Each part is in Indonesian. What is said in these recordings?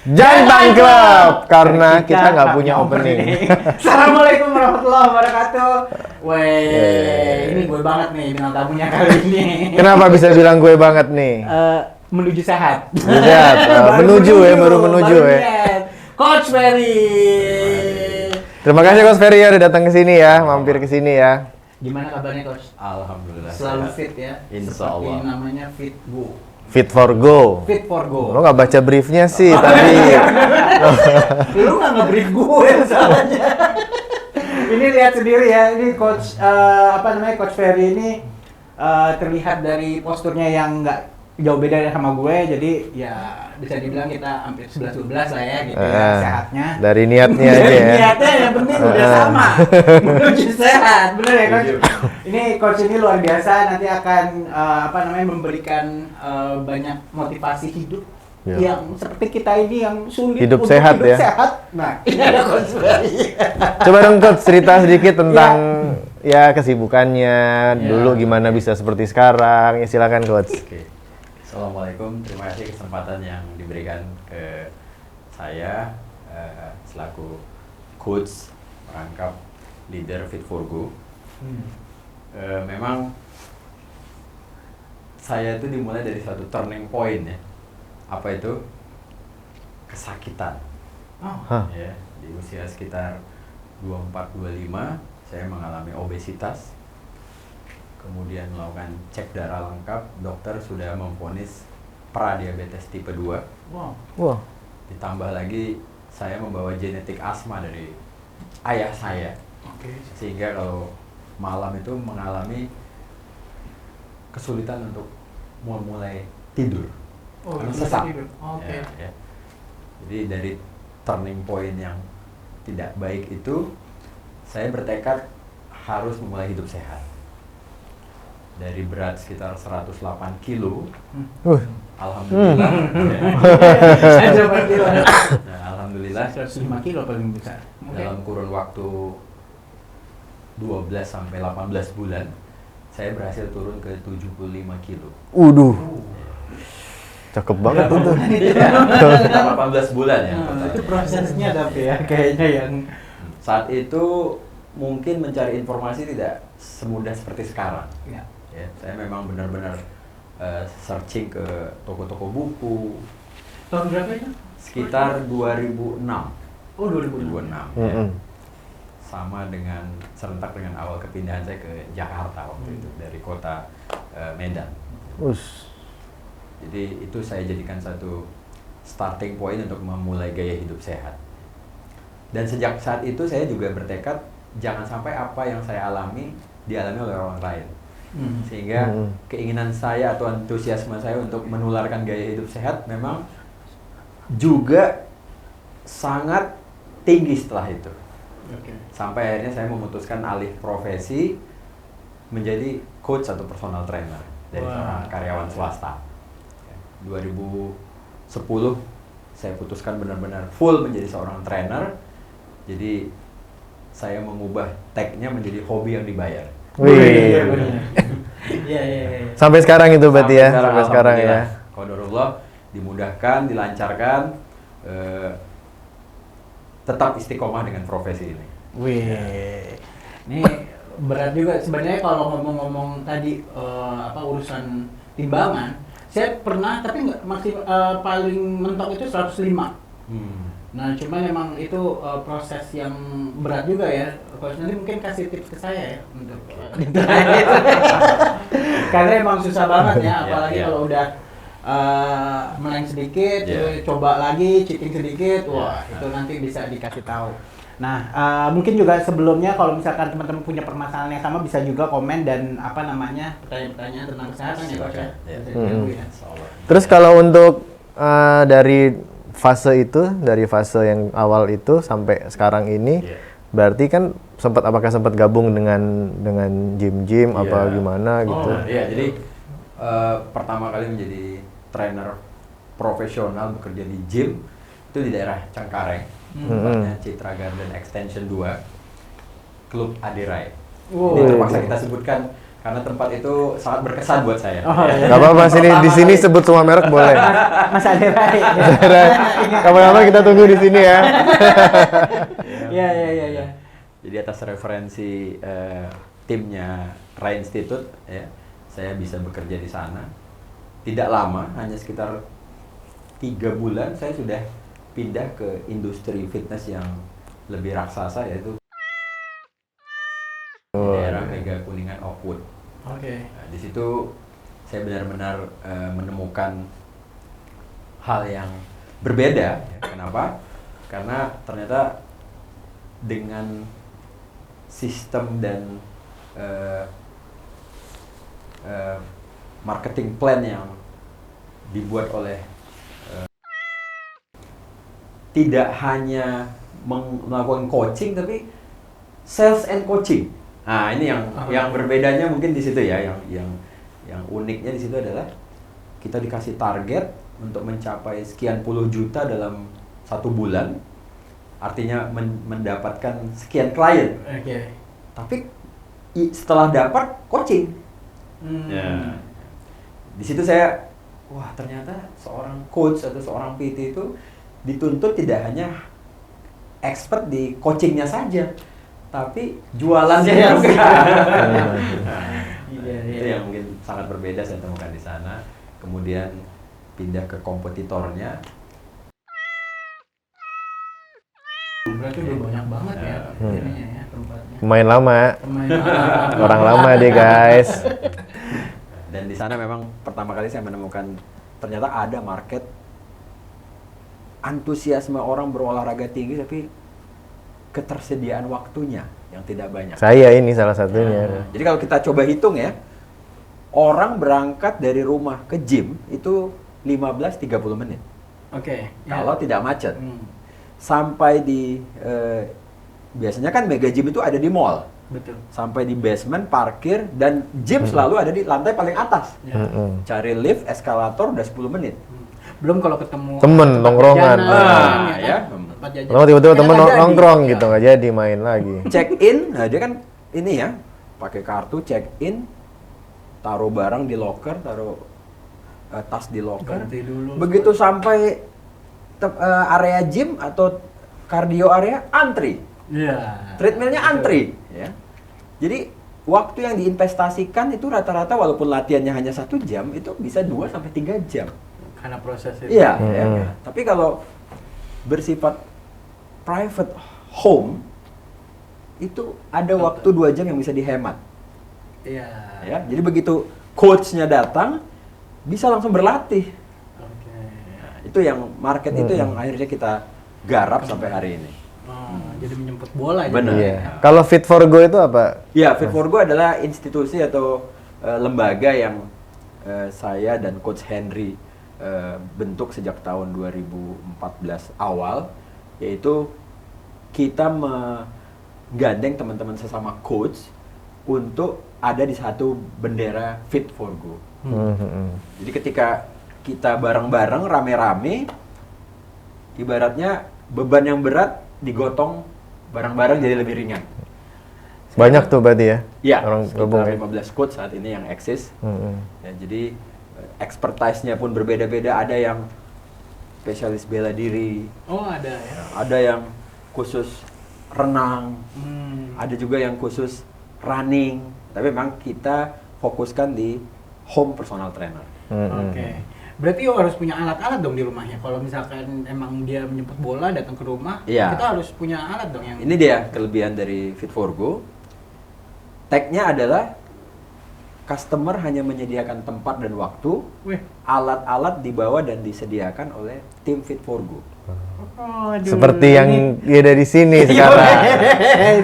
Jantan Club karena kita nggak punya opening. Assalamualaikum warahmatullahi wabarakatuh. Weh, ini gue banget nih bintang tamunya kali ini. Kenapa bisa bilang gue banget nih? Menuju sehat. Sehat, baru menuju ya. Coach Ferry. Terima kasih Coach Ferry ya udah datang ke sini ya, mampir ke sini ya. Gimana kabarnya Coach? Alhamdulillah. Selalu sehat. fit ya. Insya Allah. Seperti namanya Fit Go. Fit for go. Fit for Go. Lo nggak baca briefnya sih tadi. Lu nggak nge-brief gue salahnya. Ini lihat sendiri ya, ini Coach Coach Ferry ini terlihat dari posturnya yang nggak jauh beda sama gue, jadi ya bisa dibilang kita hampir 11-12 lah ya gitu ya sehatnya. Dari niatnya aja Dari ya. niatnya yang penting udah sama, menuju sehat, bener ya Coach? Ini Coach ini luar biasa, nanti akan memberikan banyak motivasi hidup. Ya. Yang seperti kita ini yang sulit Hidup untuk sehat hidup ya. sehat. Nah, ini ada Coach Ferry. Coba dong Coach cerita sedikit tentang ya kesibukannya dulu gimana bisa seperti sekarang. Ya silakan Coach. Oke. Assalamualaikum, terima kasih kesempatan yang diberikan ke saya selaku coach merangkap leader Fit for Go. Memang saya itu dimulai dari satu turning point ya. Apa itu? Kesakitan. Ya, di usia sekitar 24-25 saya mengalami obesitas. Kemudian melakukan cek darah lengkap, dokter sudah memvonis pradiabetes tipe 2. Wah. Ditambah lagi saya membawa genetik asma dari ayah saya. Sehingga kalau malam itu mengalami kesulitan untuk mulai tidur. Karena sesak. Ya. Jadi dari turning point yang tidak baik itu, saya bertekad harus memulai hidup sehat. Dari berat sekitar 108 kilo, alhamdulillah. Alhamdulillah 105 kilo paling besar. dalam kurun waktu 12 sampai 18 bulan, saya berhasil turun ke 75 kilo. Cakep banget tuh. Sekitar 18 bulan ya. Itu prosesnya tapi ya kayaknya yang Saat itu mungkin mencari informasi tidak semudah seperti sekarang. Ya, saya memang benar-benar searching ke toko-toko buku. tahun berapa itu? Sekitar 2006. Oh 2006. Ya. Sama dengan serentak dengan awal kepindahan saya ke Jakarta waktu itu dari kota Medan. Jadi itu saya jadikan satu starting point untuk memulai gaya hidup sehat. Dan sejak saat itu saya juga bertekad jangan sampai apa yang saya alami dialami oleh orang lain. Sehingga keinginan saya atau antusiasme saya untuk menularkan gaya hidup sehat memang juga sangat tinggi setelah itu. Sampai akhirnya saya memutuskan alih profesi menjadi coach atau personal trainer dari seorang karyawan swasta. 2010 saya putuskan benar-benar full menjadi seorang trainer. Jadi saya mengubah tag-nya menjadi hobi yang dibayar. Iya. Sampai sekarang itu berarti ya. Sampai sekarang ya. Qadarullah dimudahkan, dilancarkan, tetap istiqomah dengan profesi ini. Ini berat juga sebenarnya kalau ngomong-ngomong tadi urusan timbangan. Saya pernah tapi masih paling mentok itu 105. Nah, cuma memang itu proses yang berat juga ya. Coach nanti mungkin kasih tips ke saya ya untuk karena emang susah banget ya, apalagi kalau udah meleng sedikit, coba lagi cheating sedikit, itu nanti bisa dikasih tahu. Nah, mungkin juga sebelumnya kalau misalkan teman-teman punya permasalahan yang sama bisa juga komen dan pertanyaan-pertanyaan tentang kesehatan ya Coach ya. Terus kalau untuk dari fase yang awal itu sampai sekarang ini, berarti kan apakah sempat gabung dengan gym apa gimana gitu? Jadi pertama kali menjadi trainer profesional bekerja di gym itu di daerah Cengkareng. Tempatnya Citra Garden Extension 2, Klub Adirai. Ini terpaksa kita sebutkan karena tempat itu sangat berkesan buat saya. Oh, iya. Gak apa-apa, di sini sebut semua merek boleh. Mas Aderai. Kapan-kapan kita tunggu di sini ya. Iya. Jadi atas referensi timnya Rai Institute, ya, saya bisa bekerja di sana. Tidak lama, hanya sekitar 3 bulan saya sudah pindah ke industri fitness yang lebih raksasa, yaitu di daerah Mega Kuningan Oakwood. Oke. Nah, di situ saya benar-benar menemukan hal yang berbeda. Ya. Kenapa? Karena ternyata dengan sistem dan marketing plan yang dibuat oleh tidak hanya melakukan coaching, tapi sales and coaching. Nah, ini yang berbedanya mungkin di situ ya, yang uniknya di situ adalah kita dikasih target untuk mencapai sekian puluh juta dalam 1 bulan, artinya mendapatkan sekian klien. Oke. Tapi setelah dapat coaching, Ya. di situ saya, wah ternyata seorang coach atau seorang PT itu dituntut tidak hanya expert di coachingnya saja, tapi jualannya juga. Itu yang mungkin sangat berbeda saya temukan di sana. Kemudian pindah ke kompetitornya. Berarti udah banyak banget ya ininya ya tempatnya. Pemain lama, Pemain orang lama deh guys. Dan di sana memang pertama kali saya menemukan ternyata ada market antusiasme orang berolahraga tinggi, tapi ketersediaan waktunya yang tidak banyak. Saya ini salah satunya. Jadi kalau kita coba hitung ya, orang berangkat dari rumah ke gym itu 15-30 menit. Oke. Kalau tidak macet. Sampai di, biasanya kan mega gym itu ada di mall. Betul. Sampai di basement, parkir, dan gym selalu ada di lantai paling atas. Ya. Cari lift, eskalator udah 10 menit. Belum kalau ketemu Temen, tempat nongkrongan. jajanan, Ya. tempat jajanan. Lama tiba-tiba Kan temen nggak jadi. nongkrong gitu, nggak jadi main lagi. Check in, nah dia kan ini ya, pakai kartu check in, taruh barang di locker, taruh tas di locker. Ganti dulu. Begitu sampai area gym atau cardio area, antri. Iya. Treadmillnya antri. Ya. Jadi waktu yang diinvestasikan itu rata-rata walaupun latihannya hanya 1 jam, itu bisa 2-3 jam. Karena proses itu. Iya. Ya. Tapi kalau bersifat private home, itu ada waktu 2 jam yang bisa dihemat. Iya. Ya, jadi begitu coachnya datang, bisa langsung berlatih. Oke. Nah, itu yang market itu yang akhirnya kita garap sampai hari ini. Jadi menjemput bola ya. Benar. Iya. Kalau Fit for Go itu apa? Ya, Fit for Go adalah institusi atau lembaga yang saya dan Coach Henry bentuk sejak tahun 2014 awal, yaitu kita menggandeng teman-teman sesama coach untuk ada di satu bendera Fit for Go. Jadi ketika kita bareng-bareng, rame-rame, ibaratnya beban yang berat digotong bareng-bareng jadi lebih ringan. Banyak tuh berarti ya? Ya, orang gabung. sekitar 15 coach saat ini yang eksis. Ya, jadi expertise-nya pun berbeda-beda. Ada yang spesialis bela diri, Oh, ada ya. ada yang khusus renang, ada juga yang khusus running. Tapi memang kita fokuskan di home personal trainer. Oke. Berarti harus punya alat-alat dong di rumahnya. Kalau misalkan emang dia menjemput bola datang ke rumah, Iya. kita harus punya alat dong yang Ini dia kelebihan dari Fit for Go. Tag-nya adalah customer hanya menyediakan tempat dan waktu, Wih. alat-alat dibawa dan disediakan oleh tim Fit for Go. Oh, aduh. Seperti yang ada di sini sekarang.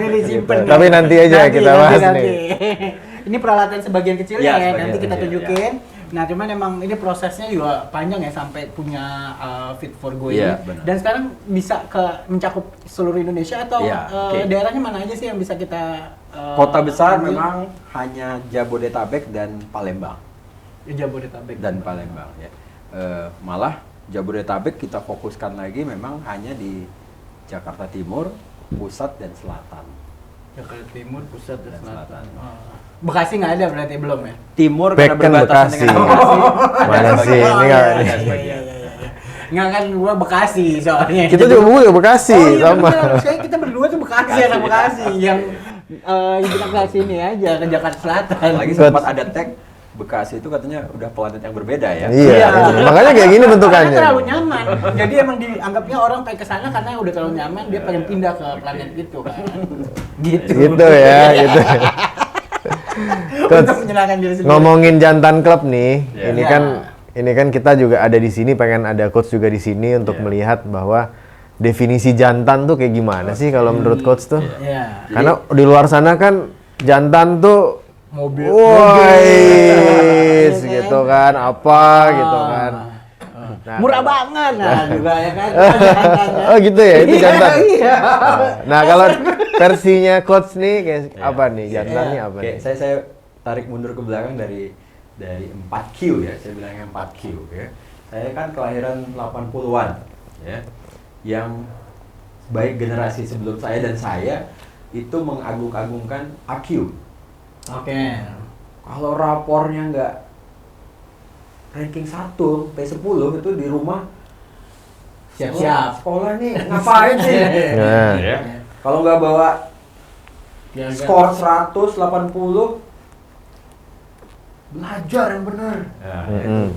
ini disimpan. Tapi nanti aja kita bahas nih. Ini peralatan sebagian kecilnya Ya, ya, sebagian nanti kita kecil, tunjukin. Nah, cuman emang ini prosesnya juga panjang ya sampai punya Fit for Go ini. Iya, benar. Dan sekarang bisa mencakup seluruh Indonesia atau Iya, oke. daerahnya mana aja sih yang bisa kita Kota besar ambil? memang hanya Jabodetabek dan Palembang. Jabodetabek Dan Palembang ya. Malah Jabodetabek kita fokuskan lagi memang hanya di Jakarta Timur, Pusat dan Selatan. Jakarta Timur, Pusat, dan Selatan. Bekasi nggak ada berarti belum ya? Timur Back karena kan berbatasan Bekasi. dengan Bekasi. Mana sih? Ini nggak iya, nih. iya, iya, iya. Nggak kan gua Bekasi soalnya. Kita juga Bekasi Oh iya sama. bener, sekarang kita berdua tuh Bekasi, anak Bekasi yang kita ke sini aja ke Jakarta Selatan. Lagi sempat ada tag Bekasi itu katanya udah planet yang berbeda ya. Iya, makanya kayak gini bentukannya. Karena terlalu nyaman. Jadi emang dianggapnya orang pengen ke sana karena udah terlalu nyaman, dia pengen pindah ke planet gitu kan. Gitu. Gitu ya, gitu. Coach, Untuk menyenangkan diri sendiri. ngomongin jantan klub nih, Iya. ini kan kita juga ada di sini, pengen ada coach juga di sini untuk Iya. melihat bahwa definisi jantan tuh kayak gimana sih kalau menurut coach tuh? Iya. Karena di luar sana kan jantan tuh Mobil. woi, Mobil. gitu kan, apa gitu kan. Nah, Murah banget nah juga ya kan. Oh gitu ya, itu jantan. Iya. Nah, kalau versinya coach nih kayak apa nih? Jantannya apa Oke, nih? saya tarik mundur ke belakang dari 4Q ya, saya bilangnya 4Q ya. Saya kan kelahiran 80-an ya. Yang baik generasi sebelum saya dan saya itu mengagung-agungkan AQ. Oke. Kalau rapornya nggak ranking 1 P10 itu di rumah Siap-siap. sekolah nih ngapain sih? Nah. Ya. Kalau nggak bawa Ya, skor 180 belajar yang benar. Nah, itu Mm-mm.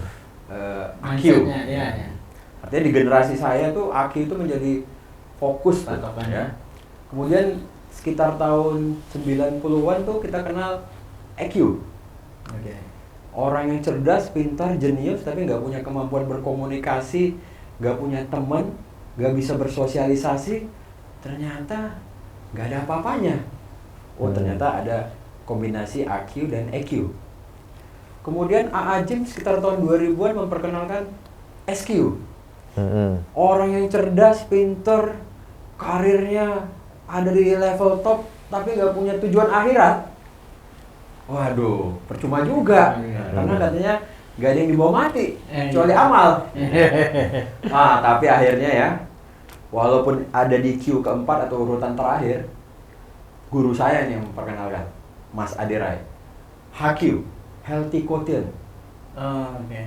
AQ. mindsetnya, ya, ya. Artinya di generasi saya tuh AQ itu menjadi fokus tuh, Patokan. ya. Kemudian sekitar tahun 90-an tuh kita kenal EQ. Oke. Orang yang cerdas, pintar, jenius tapi nggak punya kemampuan berkomunikasi, nggak punya teman, nggak bisa bersosialisasi, ternyata nggak ada apa-apanya. Oh ternyata ada kombinasi AQ dan EQ. Kemudian AA Jim sekitar tahun 2000-an memperkenalkan SQ. Mm-mm. Orang yang cerdas, pinter, karirnya ada di level top tapi nggak punya tujuan akhirat. Waduh, percuma juga. Karena katanya nggak ada yang dibawa mati, kecuali amal. Tapi akhirnya ya, walaupun ada di Q keempat atau urutan terakhir, guru saya nih yang memperkenalkan, Mas Aderai. HQ, Healthy Quotient. Oh, oke.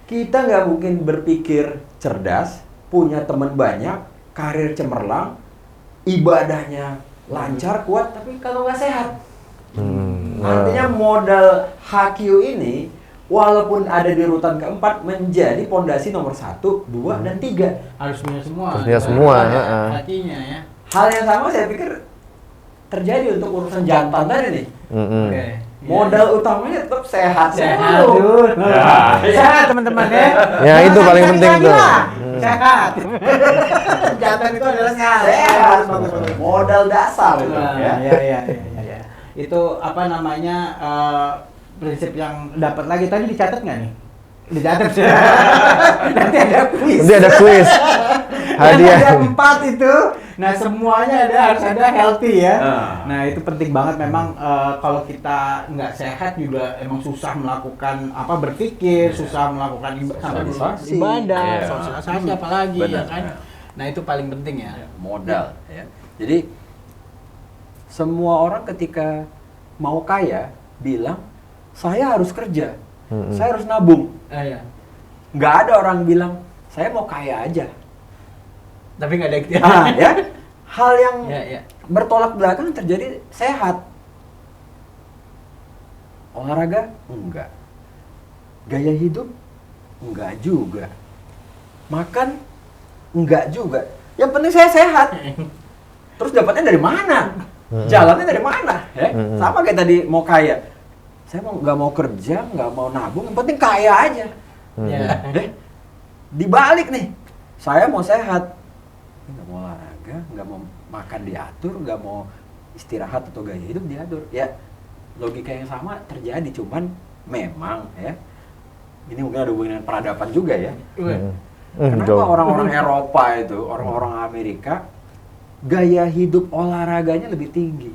Kita nggak mungkin berpikir cerdas, punya teman banyak, karir cemerlang, ibadahnya lancar, kuat, tapi kalau nggak sehat. Artinya modal HQ ini, walaupun ada di urutan keempat, menjadi pondasi nomor 1, 2, dan 3. Harus punya semua. Harus punya semua, Ada heeh. hatinya ya. Hal yang sama saya pikir terjadi untuk urusan jantan tadi nih. Mm-mm. Oke. Modal utamanya tetap sehat Sehat dulu. dulu. Ya. Sehat teman-teman ya. Ya, itu Jangan paling cari penting lagi tuh. lah. Hmm. Sehat. Jantan itu adalah sehat. Sehat, modal dasar itu, Nah, ya. ya. Itu apa namanya prinsip yang dapat lagi tadi dicatat nggak nih? Dicatat sih. Nanti ada kuis. Nanti ada kuis. Hadiah. Yang ada 4 itu. Nah semuanya harus ada healthy ya. Nah itu penting banget memang kalau kita nggak sehat juga emang susah melakukan berpikir, susah melakukan Sosialisasi. ibadah, Iya. sosialisasi apalagi ya Benar, kan. ya. Nah itu paling penting ya. Modal ya. Jadi semua orang ketika mau kaya bilang saya harus kerja, saya harus nabung. Iya. Nggak ada orang bilang saya mau kaya aja. Tapi nggak ada ikhtiar. Ya, hal yang Ya. bertolak belakang terjadi sehat. Olahraga? Enggak. Gaya hidup? Enggak juga. Makan? Enggak juga. Yang penting saya sehat. Terus dapatnya dari mana? Jalannya dari mana? Ya? Sama kayak tadi mau kaya. Saya nggak mau kerja, nggak mau nabung, yang penting kaya aja. Ya. Dibalik nih, saya mau sehat, nggak mau olahraga, nggak mau makan diatur, nggak mau istirahat atau gaya hidup diatur. Ya logika yang sama terjadi, cuman memang ya ini mungkin ada hubungan dengan peradaban juga ya. Kenapa orang-orang Eropa itu, orang-orang Amerika gaya hidup olahraganya lebih tinggi?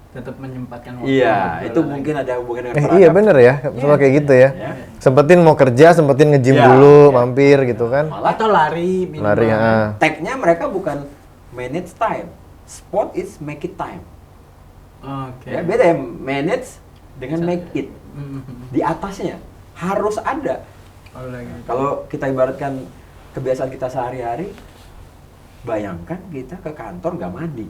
Tetap menyempatkan waktu. Iya, untuk itu olahraga. mungkin ada hubungan dengan Iya peradaban. bener ya, sama kayak gitu ya. Ya. Sempetin mau kerja, sempetin nge-gym Ya, dulu, ya. mampir gitu kan. Malah Atau lari, minum Lari banget. ya. tag-nya mereka bukan manage time, Sport is make it time. Oke. Ya, beda ya, manage dengan make it. Mhm. Di atasnya harus ada. Oh, lagi. Kalau kita ibaratkan kebiasaan kita sehari-hari, bayangkan kita ke kantor nggak mandi.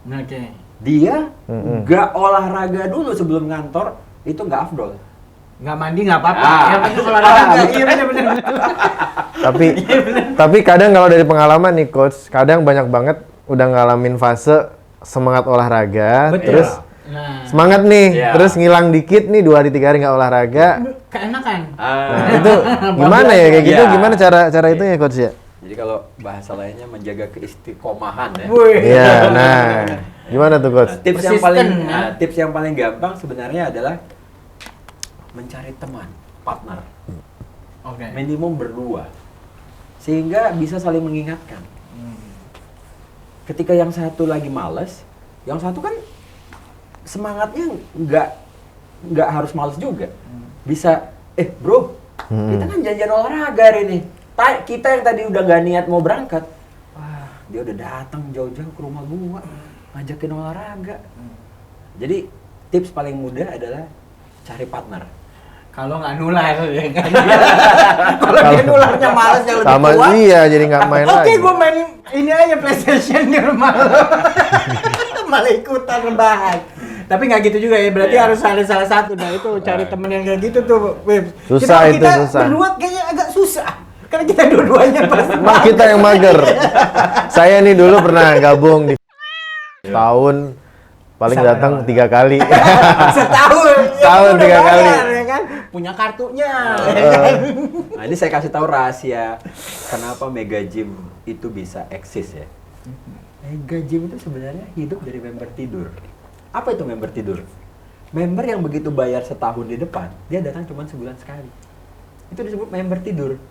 Oke. Dia nggak olahraga dulu sebelum kantor, itu nggak afdol. Nggak mandi nggak apa-apa. Ah. Yang penting olahraga. Iya benar-benar. Tapi kadang kalau dari pengalaman nih coach, kadang banyak banget udah ngalamin fase semangat olahraga, Betul. terus Nah, semangat nih, Iya. terus ngilang dikit nih 2 hari 3 hari nggak olahraga. keenakan. Nah, itu gimana ya kayak gitu? Iya. Gimana cara itu ya coach ya? Jadi kalau bahasa lainnya menjaga keistiqomahan ya. Wih. Iya, nah gimana tuh coach? Persisten, ya. Tips yang paling gampang sebenarnya adalah mencari teman, partner, Oke. minimum berdua, sehingga bisa saling mengingatkan. Ketika yang satu lagi males, yang satu kan semangatnya nggak harus males juga. Bisa, bro, kita kan janjian olahraga hari ini. Kita yang tadi udah nggak niat mau berangkat, wah dia udah datang jauh-jauh ke rumah gua, ngajakin olahraga. Jadi tips paling mudah adalah cari partner. Kalau nggak nular ya kan. Kalau dia nularnya malas yang lebih Sama kuat. iya, jadi nggak main Oke, lagi. gue main ini aja PlayStation di rumah lo. Malah ikutan rebahan. Tapi nggak gitu juga ya, berarti harus ada salah satu. Nah itu cari temen yang kayak gitu tuh, Wib. Susah itu, kita susah. berdua kayaknya agak susah. Karena kita dua-duanya pasti Kita yang mager. Saya nih dulu pernah gabung di tahun paling Sampai datang berapa? 3 kali. setahun. Setahun Udah 3 kali. bayar, ya kan? Punya kartunya. ya kan? Nah ini saya kasih tahu rahasia kenapa Mega Gym itu bisa eksis ya. Mega Gym itu sebenarnya hidup dari member tidur. Apa itu member tidur? Member yang begitu bayar setahun di depan, dia datang cuma sebulan sekali. Itu disebut member tidur.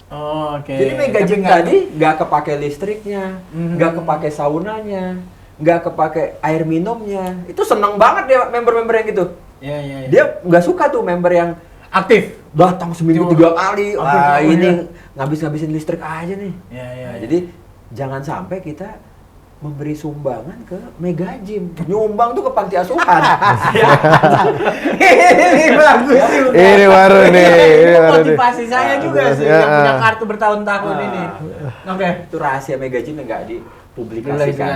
Oh, oke. Jadi Mega Tapi Gym nggak- tadi nggak kepake listriknya, nggak kepake saunanya, nggak kepake air minumnya. Itu seneng banget dia member-member yang gitu. Iya, iya, iya. Dia nggak suka tuh member yang aktif. datang seminggu 3 kali. Oke, Wah oh, ini iya. ngabis-ngabisin listrik aja nih. Iya, iya. Nah, iya. jadi jangan sampai kita memberi sumbangan ke Mega Gym. Nyumbang tuh ke panti asuhan. Ini bagus juga. Ini baru nih, ini baru nih. Motivasi saya juga Motivasi, sih yang punya ah. kartu bertahun-tahun Ah. ini. Oke. Itu rahasia Mega Gym yang nggak dipublikasikan.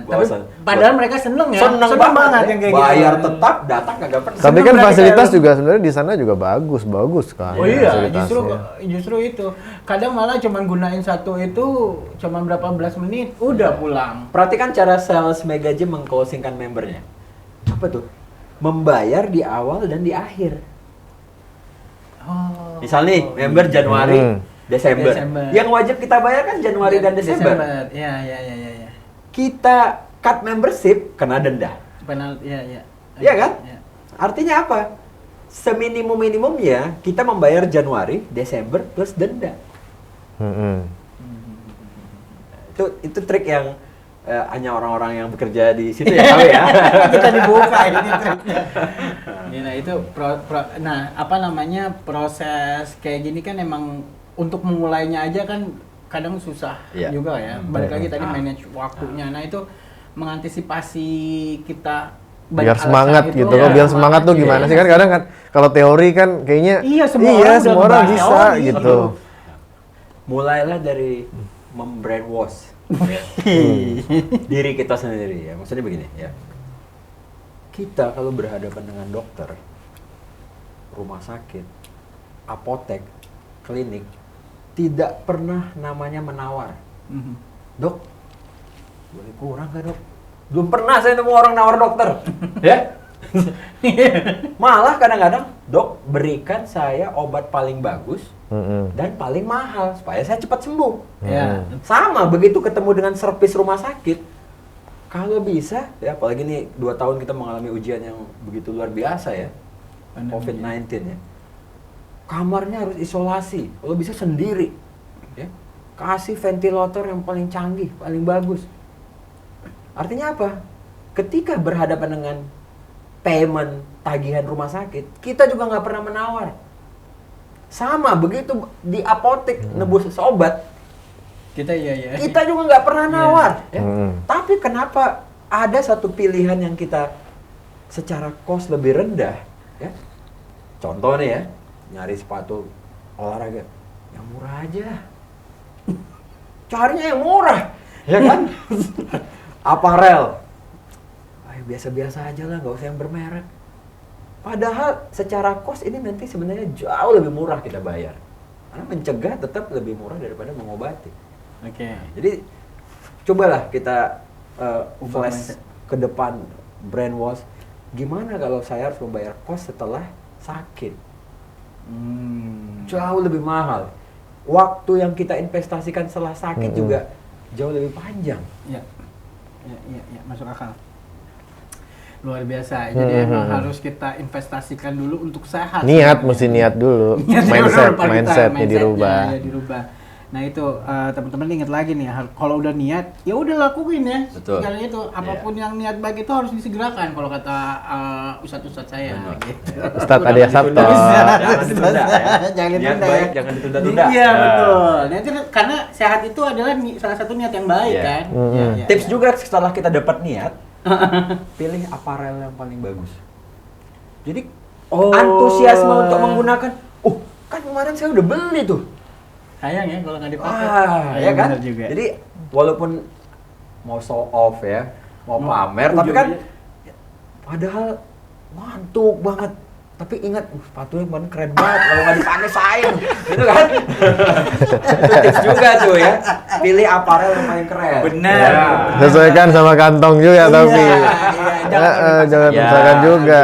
Tapi padahal mereka seneng ya. seneng banget yang kayak gitu. bayar tetap, datang kagak pernah. Tapi Seneng kan berarti fasilitas kayak- juga sebenarnya di sana juga bagus kan. Oh iya, fasilitasnya. justru itu. Kadang malah cuman gunain satu itu cuman berapa belas menit udah pulang. Perhatikan cara sales Mega Gym meng-closingkan membernya. Apa tuh? Membayar di awal dan di akhir. Oh. Misal nih, member Januari, Desember. Desember. Yang wajib kita bayar kan Januari dan Desember. Iya, iya, iya, iya, iya. Kita cut membership kena denda. Penalti, iya, iya. Iya kan? Iya. Artinya apa? Seminimum-minimumnya kita membayar Januari, Desember plus denda. Mm-mm. Itu trik yang hanya orang-orang yang bekerja di situ ya tahu ya. Kita dibuka ini triknya. Nah itu nah apa namanya proses kayak gini kan emang untuk memulainya aja kan kadang susah Iya. juga ya. Balik lagi tadi Ah. manage waktunya. Nah itu mengantisipasi kita Biar alasan semangat gitu loh, biar semangat tuh gimana sih kan kadang kan kalau teori kan kayaknya Iya, semua orang udah semua orang ngebahas bisa teori, gitu. Mulailah dari membrainwash diri kita sendiri ya. Maksudnya begini ya. Kita kalau berhadapan dengan dokter, rumah sakit, apotek, klinik, tidak pernah namanya menawar. Mhm. Dok, boleh kurang gak dok? Belum pernah saya nemu orang nawar dokter. Ya? Malah kadang-kadang, dok berikan saya obat paling bagus Mm-mm. dan paling mahal supaya saya cepat sembuh. Ya. Sama begitu ketemu dengan servis rumah sakit, kalau bisa ya apalagi nih 2 tahun kita mengalami ujian yang begitu luar biasa ya, Pandemi. COVID-19 ya, kamarnya harus isolasi, kalau bisa sendiri ya, kasih ventilator yang paling canggih, paling bagus. Artinya apa? Ketika berhadapan dengan payment tagihan rumah sakit, kita juga nggak pernah menawar. Sama begitu di apotek nebus obat, Kita juga nggak pernah nawar. Ya. Hmm. Tapi kenapa ada satu pilihan yang kita secara cost lebih rendah? Ya. Contoh nih ya, nyari sepatu olahraga yang murah aja. Carinya yang murah, ya kan? Apparel, ayo biasa-biasa aja lah, nggak usah yang bermerek. Padahal secara cost ini nanti sebenarnya jauh lebih murah kita bayar. Karena mencegah tetap lebih murah daripada mengobati. Oke. Jadi cobalah kita Ubah flash mindset. ke depan, brainwash. Gimana kalau saya harus membayar cost setelah sakit? Jauh lebih mahal. Waktu yang kita investasikan setelah sakit juga jauh lebih panjang. Iya, masuk akal. Luar biasa. Jadi emang harus kita investasikan dulu untuk sehat. Niat, mesti niat dulu. Mindsetnya dirubah. Ya, dirubah. Nah itu teman-teman ingat lagi nih, kalau udah niat, ya udah lakuin ya. Betul. Karena itu apapun yang niat baik itu harus disegerakan kalau kata ustadz-ustadz saya. Benar. Gitu. Ustadz Adi Sabto. Jangan ditunda ya. Jangan Niat ditunda baik, ya. jangan ditunda-tunda. Iya Nah. betul. Nah, itu karena sehat itu adalah salah satu niat yang baik Iya. kan. Mm-mm. Iya, iya. Tips juga setelah kita dapat niat, pilih apparel yang paling bagus. Jadi antusiasme untuk menggunakan, kan kemarin saya udah beli tuh. Sayang ya kalau nggak dipakai. Ya kan? Bener juga. Jadi walaupun mau show off ya, mau pamer, tapi kan padahal mantuk banget. Tapi ingat, sepatunya kemarin keren banget, kalau nggak dipakai sayang, gitu kan? Itu tips juga tuh ya, pilih apparel yang paling keren. Benar. Ya. Sesuaikan sama kantong juga tapi. Jangan Ya, paksakan juga.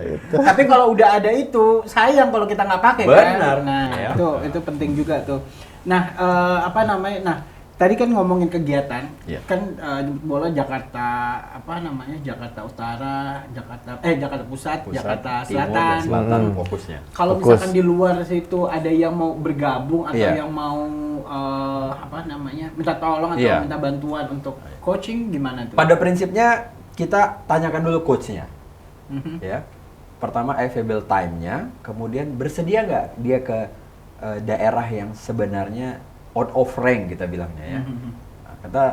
gitu. Tapi kalau udah ada itu, sayang kalau kita nggak pakai Benar. kan. Nah, Ya. itu penting juga tuh. Nah, apa namanya? Nah, tadi kan ngomongin kegiatan, Iya. kan jemput bola Jakarta Jakarta Utara, Jakarta Pusat, Jakarta Timur, Selatan. dan Selatan Hmm. fokusnya. Kalau Fokus. misalkan di luar situ ada yang mau bergabung atau Iya. yang mau minta tolong atau Iya. minta bantuan untuk coaching gimana tuh? Pada prinsipnya kita tanyakan dulu coachnya, Mhm. ya. Pertama available time-nya, kemudian bersedia nggak dia ke daerah yang sebenarnya out of rank kita bilangnya ya. Mhm. Nah, kita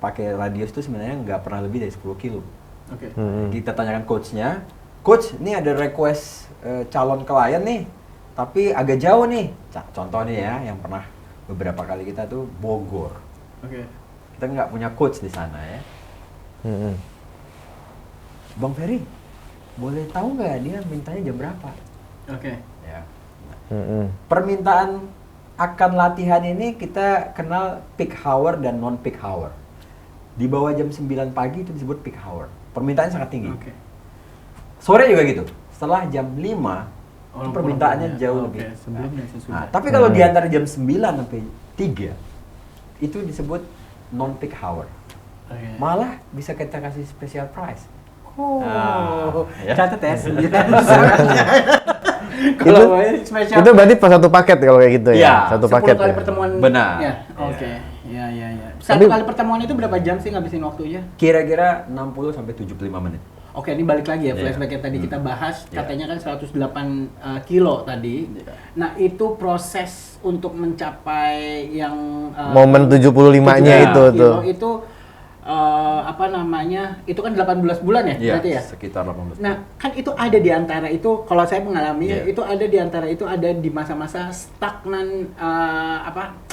pakai radius itu sebenarnya nggak pernah lebih dari 10 kilo. Oke. Kita tanyakan coachnya, coach ini ada request calon klien nih, tapi agak jauh nih. Contoh nih ya, yang pernah beberapa kali kita tuh Bogor. Oke. Kita nggak punya coach di sana ya. Mm-mm. Bang Ferry, boleh tahu nggak dia mintanya jam berapa? Oke. Ya. Mm-mm. Permintaan akan latihan ini kita kenal peak hour dan non peak hour. Di bawah jam 9 pagi itu disebut peak hour. Permintaannya sangat tinggi. Oke. Sore juga gitu. Setelah jam 5 itu Oh, permintaannya kurang jauh ya. lebih. Oke, sebelum dan sesudah. Nah, tapi kalau di antara jam 9 sampai 3 itu disebut non peak hour. Oke. Malah bisa kita kasih special price. Oh, ya. catat ya. Itu- Kalau spesial Itu berarti pas satu paket kalau kayak gitu ya? Iya, Satu 10 paket kali ya? pertemuan. Benar. Ya, Iya. oke. Ya. Satu Tapi- kali pertemuan itu berapa jam sih ngabisin waktunya? Kira-kira 60 sampai 75 menit. Oke, ini balik lagi ya Iya. flashback yang tadi kita bahas, Iya. katanya kan 108 kilo tadi. Nah, itu proses untuk mencapai yang Momen 75-nya 75 itu kilo tuh. itu itu kan 18 bulan ya, berarti ya? Sekitar 18. Nah, kan itu ada di antara itu, kalau saya mengalami, Iya. itu ada di antara itu ada di masa-masa stagnan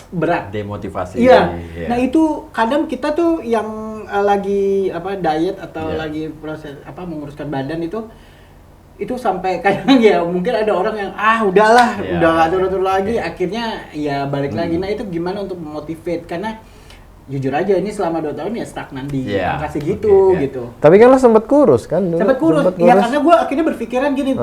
berat. Demotivasi. Iya. Iya. Nah, itu kadang kita tuh yang lagi diet atau Iya. lagi proses menguruskan badan itu sampai kadang ya mungkin ada orang yang udahlah, Iya. udah nggak turun-turun lagi, Iya. akhirnya ya balik lagi. Nah, itu gimana untuk memotivate, karena jujur aja ini selama 2 tahun ya stagnan di Iya. angka segitu Oke, iya. gitu. Tapi kan lo sempet kurus kan dulu? Sempet kurus. Ya karena gue akhirnya berpikiran gini,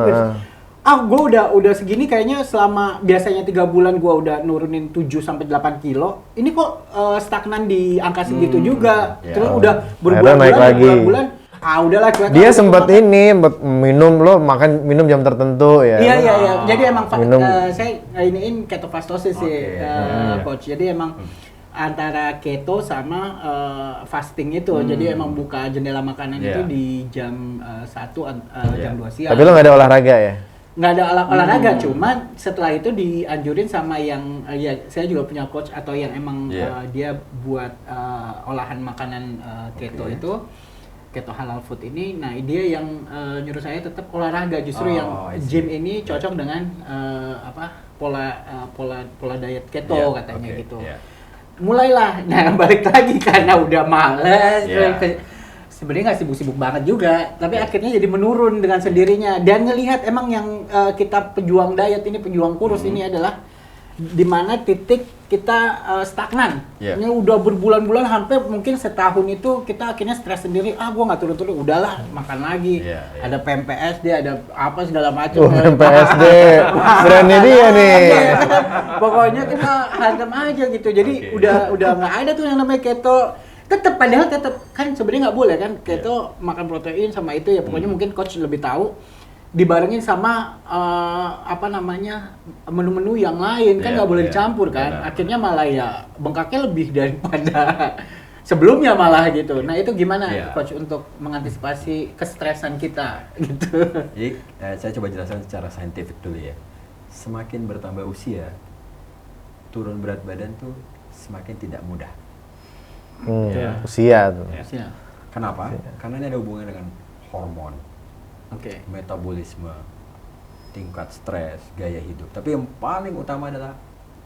gue udah segini kayaknya selama biasanya 3 bulan gue udah nurunin 7 sampai 8 kilo. Ini kok stagnan di angka segitu juga. ya. Terus udah Akhirnya naik lagi. berbulan-bulan. Udahlah cuek. Dia aku sempet makan. minum lo minum jam tertentu ya. Iya. Jadi emang Minum. saya iniin ketofastosis sih, Oke. coach. Jadi emang antara keto sama fasting itu. Jadi emang buka jendela makanan Iya. itu di jam 1 jam 2 siang. Tapi lo nggak ada olahraga ya? nggak ada olahraga, cuman setelah itu dianjurin sama yang ya saya juga punya coach atau yang emang dia buat olahan makanan keto itu, keto halal food ini. Nah dia yang nyuruh saya tetap olahraga, justru yang gym ini cocok dengan pola diet keto katanya gitu. Mulailah, nah balik lagi karena udah males. Sebenarnya nggak sibuk-sibuk banget juga, tapi akhirnya jadi menurun dengan sendirinya. Dan ngelihat emang yang kita pejuang diet ini, pejuang kurus ini adalah di mana titik kita stagnan. Ini udah berbulan-bulan, hampir mungkin setahun itu kita akhirnya stres sendiri. Gua nggak turun-turun, udahlah makan lagi. Ada PMPSD, ada apa segala macam. PMPSD, brandnya dia nih. Pokoknya kita hantam aja gitu. Jadi udah nggak ada tuh yang namanya keto. Padahal kan sebenarnya nggak boleh kan keto makan protein sama itu ya, pokoknya mungkin coach lebih tahu, dibarengin sama menu-menu yang lain kan nggak boleh dicampur kan, akhirnya malah ya bengkaknya lebih daripada sebelumnya malah gitu. Nah itu gimana coach untuk mengantisipasi kestresan kita gitu? Jadi saya coba jelaskan secara saintifik dulu ya. Semakin bertambah usia, turun berat badan tuh semakin tidak mudah. Usia tuh. Kenapa? Karena ini ada hubungannya dengan hormon, metabolisme, tingkat stres, gaya hidup. Tapi yang paling utama adalah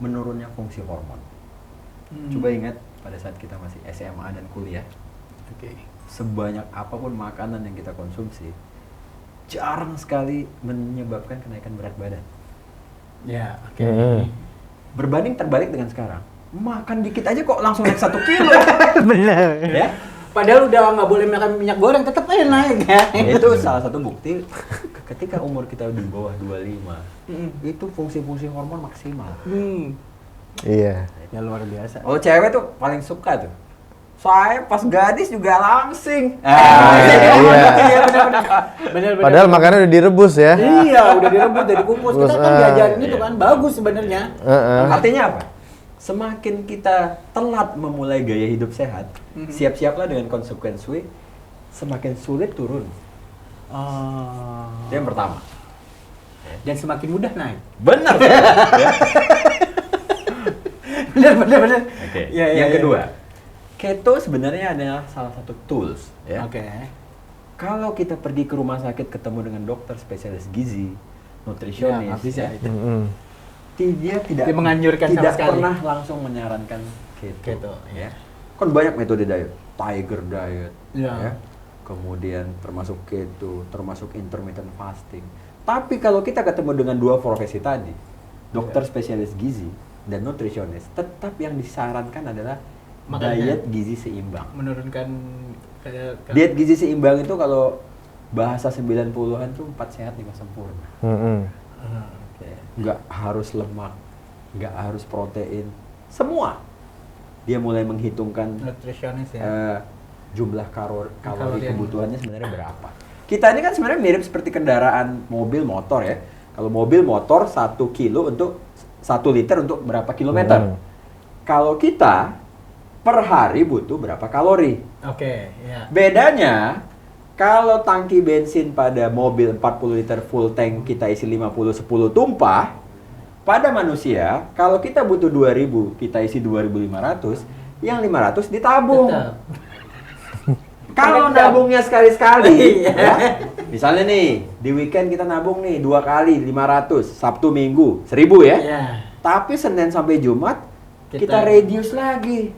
menurunnya fungsi hormon. Coba ingat pada saat kita masih SMA dan kuliah, sebanyak apapun makanan yang kita konsumsi, jarang sekali menyebabkan kenaikan berat badan. Berbanding terbalik dengan sekarang. Makan dikit aja kok langsung naik 1 kilo. Bener. Ya? Padahal udah nggak boleh makan minyak goreng, tetap aja naik ya. Itu salah satu bukti ketika umur kita di bawah 25, itu fungsi-fungsi hormon maksimal. Iya. Ya luar biasa. Oh cewek tuh paling suka tuh. Saya pas gadis juga langsing. Iya. Bener. Padahal makannya udah direbus ya. Iya, udah direbus, udah dikukus. Kita kan diajarin itu kan bagus sebenarnya. Artinya apa? Semakin kita telat memulai gaya hidup sehat, siap-siaplah dengan konsekuensi semakin sulit turun. Itu yang pertama. Dan semakin mudah naik. Benar. Benar. Oke. Yang kedua, keto sebenarnya adalah salah satu tools. Ya. Kalau kita pergi ke rumah sakit ketemu dengan dokter spesialis gizi, nutrisionis, dia tidak menganjurkan sama sekali. Pernah langsung menyarankan keto. Ya. Kan banyak metode diet, tiger diet, ya. Kemudian termasuk keto, termasuk intermittent fasting. Tapi kalau kita ketemu dengan dua profesi tadi, dokter spesialis gizi dan nutrisionis, tetap yang disarankan adalah diet gizi seimbang. Menurunkan diet gizi seimbang itu kalau bahasa 90-an tuh 4 sehat 5 sempurna. Nggak harus lemak, nggak harus protein, semua. Dia mulai menghitungkan nutrisionis jumlah kalori kebutuhannya sebenarnya berapa. Kita ini kan sebenarnya mirip seperti kendaraan mobil motor ya. Kalau mobil motor 1 kilo untuk 1 liter untuk berapa kilometer. Kalau kita per hari butuh berapa kalori. Bedanya kalau tangki bensin pada mobil 40 liter full tank kita isi 50-10 tumpah, pada manusia kalau kita butuh 2000 kita isi 2500, yang 500 ditabung. Kalau nabungnya sekali-sekali, ya, misalnya nih di weekend kita nabung nih 2 kali 500, Sabtu Minggu 1000 ya. Tapi Senin sampai Jumat kita reduce lagi.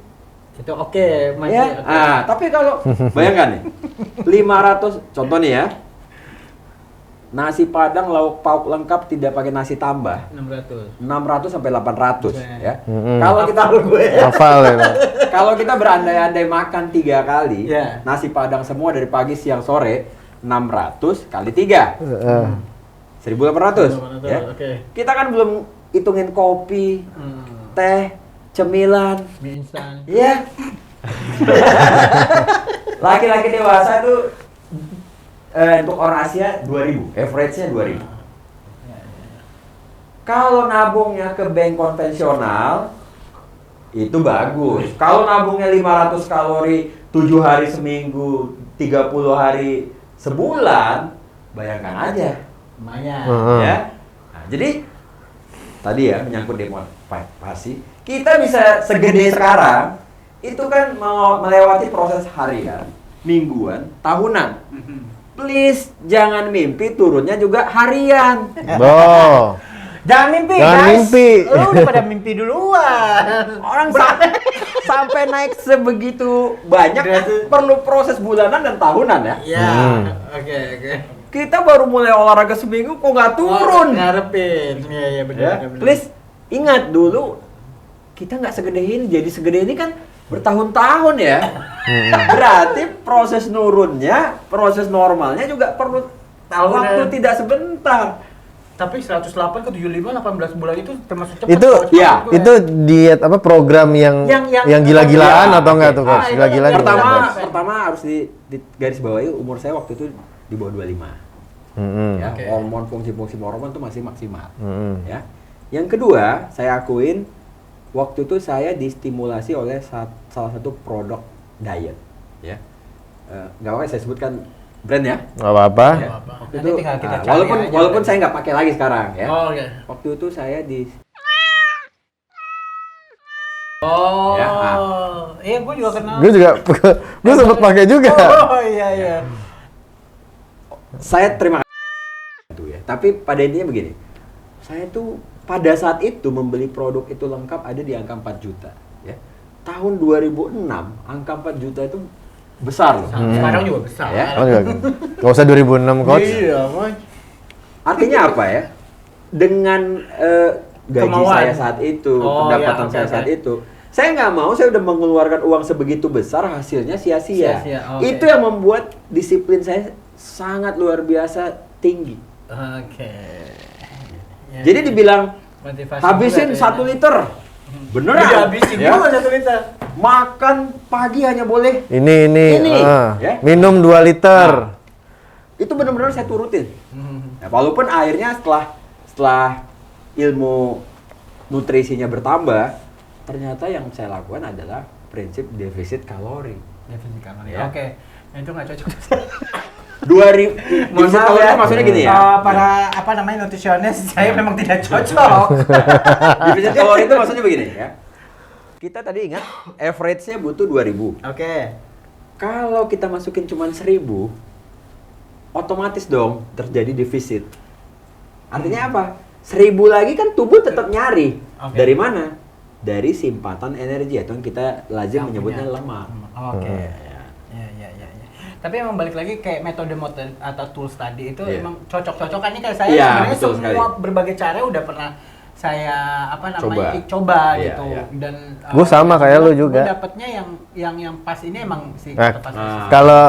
Itu masih ya. Tapi kalau bayangkan nih 500, contoh nih ya, nasi padang lauk pauk lengkap tidak pakai nasi tambah 600 sampai 800 ya. Kalau kita kalau kita berandai-andai makan 3 kali nasi padang semua dari pagi siang sore, 600 kali 3 1800 ya. Kita kan belum hitungin kopi, teh, cemilan, mie instan. Iya. Laki-laki dewasa tuh untuk orang Asia 2000, average-nya 2000. Kalau nabungnya ke bank konvensional itu bagus. Kalau nabungnya 500 kalori 7 hari seminggu, 30 hari sebulan, bayangkan aja Lumayan. Ya. Nah, jadi tadi ya menyangkut demotivasi, kita bisa segede sekarang itu kan mau melewati proses harian, mingguan, tahunan. Please jangan mimpi turunnya juga harian. Boh. Jangan mimpi, Jangan guys. mimpi. Lu udah pada mimpi duluan. Orang sampai naik sebegitu banyak kan perlu proses bulanan dan tahunan ya. Iya. Hmm. Oke. Kita baru mulai olahraga seminggu kok nggak turun. Ngarepin. Iya benar. Ya, please ingat dulu kita nggak segede ini, jadi segede ini kan bertahun-tahun ya. Berarti proses nurunnya, proses normalnya juga perlu Tahunan. waktu tidak sebentar. Tapi 108 ke 75 18 bulan itu termasuk cepat. Itu kalau cepat ya, gue. itu diet apa program yang Yang- gila-gilaan ya, atau enggak oke. tuh coach? itu Gila-gilaan. yang juga, Pertama, Coach? pertama harus di garis bawahi umur saya waktu itu di bawah 25. Mm-mm. Ya, Oke. hormon fungsi-fungsi hormon itu masih maksimal. Mm-mm. Ya. Yang kedua, saya akuin waktu itu saya distimulasi oleh salah satu produk diet, ya. Nggak apa-apa saya sebutkan brand ya. Nggak apa-apa. Ya. apa-apa. Waktu Nanti itu, tinggal kita cari walaupun aja walaupun brand. saya nggak pakai lagi sekarang ya. Oh, oke. Waktu itu saya di Oh. Ya, Iya, gue juga kenal. Gue juga, gue sempet pakai juga. Oh, iya. saya terima kasih itu ya. Tapi pada intinya begini, saya tuh pada saat itu membeli produk itu lengkap ada di angka 4 juta. Ya. Tahun 2006 angka 4 juta itu besar loh. Sekarang juga besar. Ya. Oh, nggak usah 2006 coach. Iya, Coach. Artinya apa ya? Dengan gaji Kemauan. saya saat itu, Oh, pendapatan iya, oke, saya oke. saat itu, saya nggak mau saya udah mengeluarkan uang sebegitu besar hasilnya sia-sia. Sia-sia, oke. Itu yang membuat disiplin saya sangat luar biasa tinggi. Oke. Ya, Jadi dibilang motivasi habisin juga tuh 1 ya. liter, beneran? Udah habisin Ya. juga 1 liter. Makan pagi hanya boleh. Ini, Ini, ya. minum 2 liter. Itu benar-benar saya turutin. Hmm. Nah, walaupun akhirnya setelah ilmu nutrisinya bertambah, ternyata yang saya lakukan adalah prinsip defisit kalori. Defisit kalori. Ya. Oke. Nah, itu nggak cocok. 2000 defisit Maaf kalori ya. itu maksudnya gini ya. Para apa namanya nutrisionis, saya memang tidak cocok. Defisit kalori itu maksudnya begini ya. Kita tadi ingat average-nya butuh 2000. Oke. Kalau kita masukin cuma 1000, otomatis dong terjadi defisit. Artinya apa? 1000 lagi kan tubuh tetap nyari. Oke. Dari mana? Dari simpatan energi atau yang kita lazim Yang menyebutnya punya. lemak. Oke. Ya. Ya. Tapi emang balik lagi kayak metode atau tools tadi itu Iya. emang cocok-cocokannya kayak saya Iya, sebenarnya betul semua sekali. berbagai cara udah pernah saya Coba. coba Iya, gitu. iya. Dan Gua sama kayak lu juga. Gue dapetnya yang pas ini emang si Nah, pas Kalau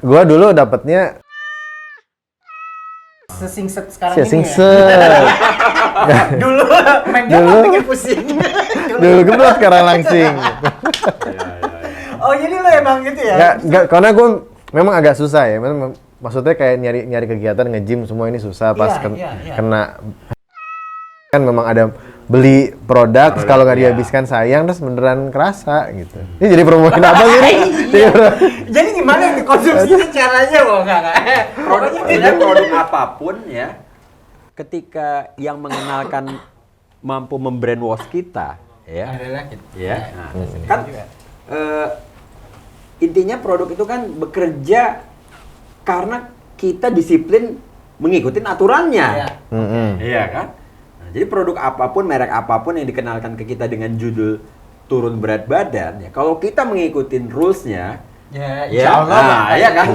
gua dulu dapetnya sesingset sekarang si ini singset. ya. Dulu main dia Dulu. bikin pusing. Dulu geblok sekarang langsing. Oh jadi lo emang gitu ya? Nggak, karena gue memang agak susah ya. Maksudnya kayak nyari kegiatan nge-gym semua ini susah pas Iya. kena kan memang ada beli produk kalau nggak iya. dihabiskan sayang terus beneran kerasa gitu. Ini jadi promoin apa sih ini? Iya. Jadi gimana nih konsumsinya caranya kok enggak? Produk apapun ya, ketika yang mengenalkan mampu membrainwash kita, ya, Adalah gitu. ya, nah, kan intinya produk itu kan bekerja karena kita disiplin mengikuti aturannya, Iya. iya kan? Nah, jadi produk apapun, merek apapun yang dikenalkan ke kita dengan judul turun berat badan, ya, kalau kita mengikuti rules-nya, Ya, ya, insya Allah. nah, ya kan?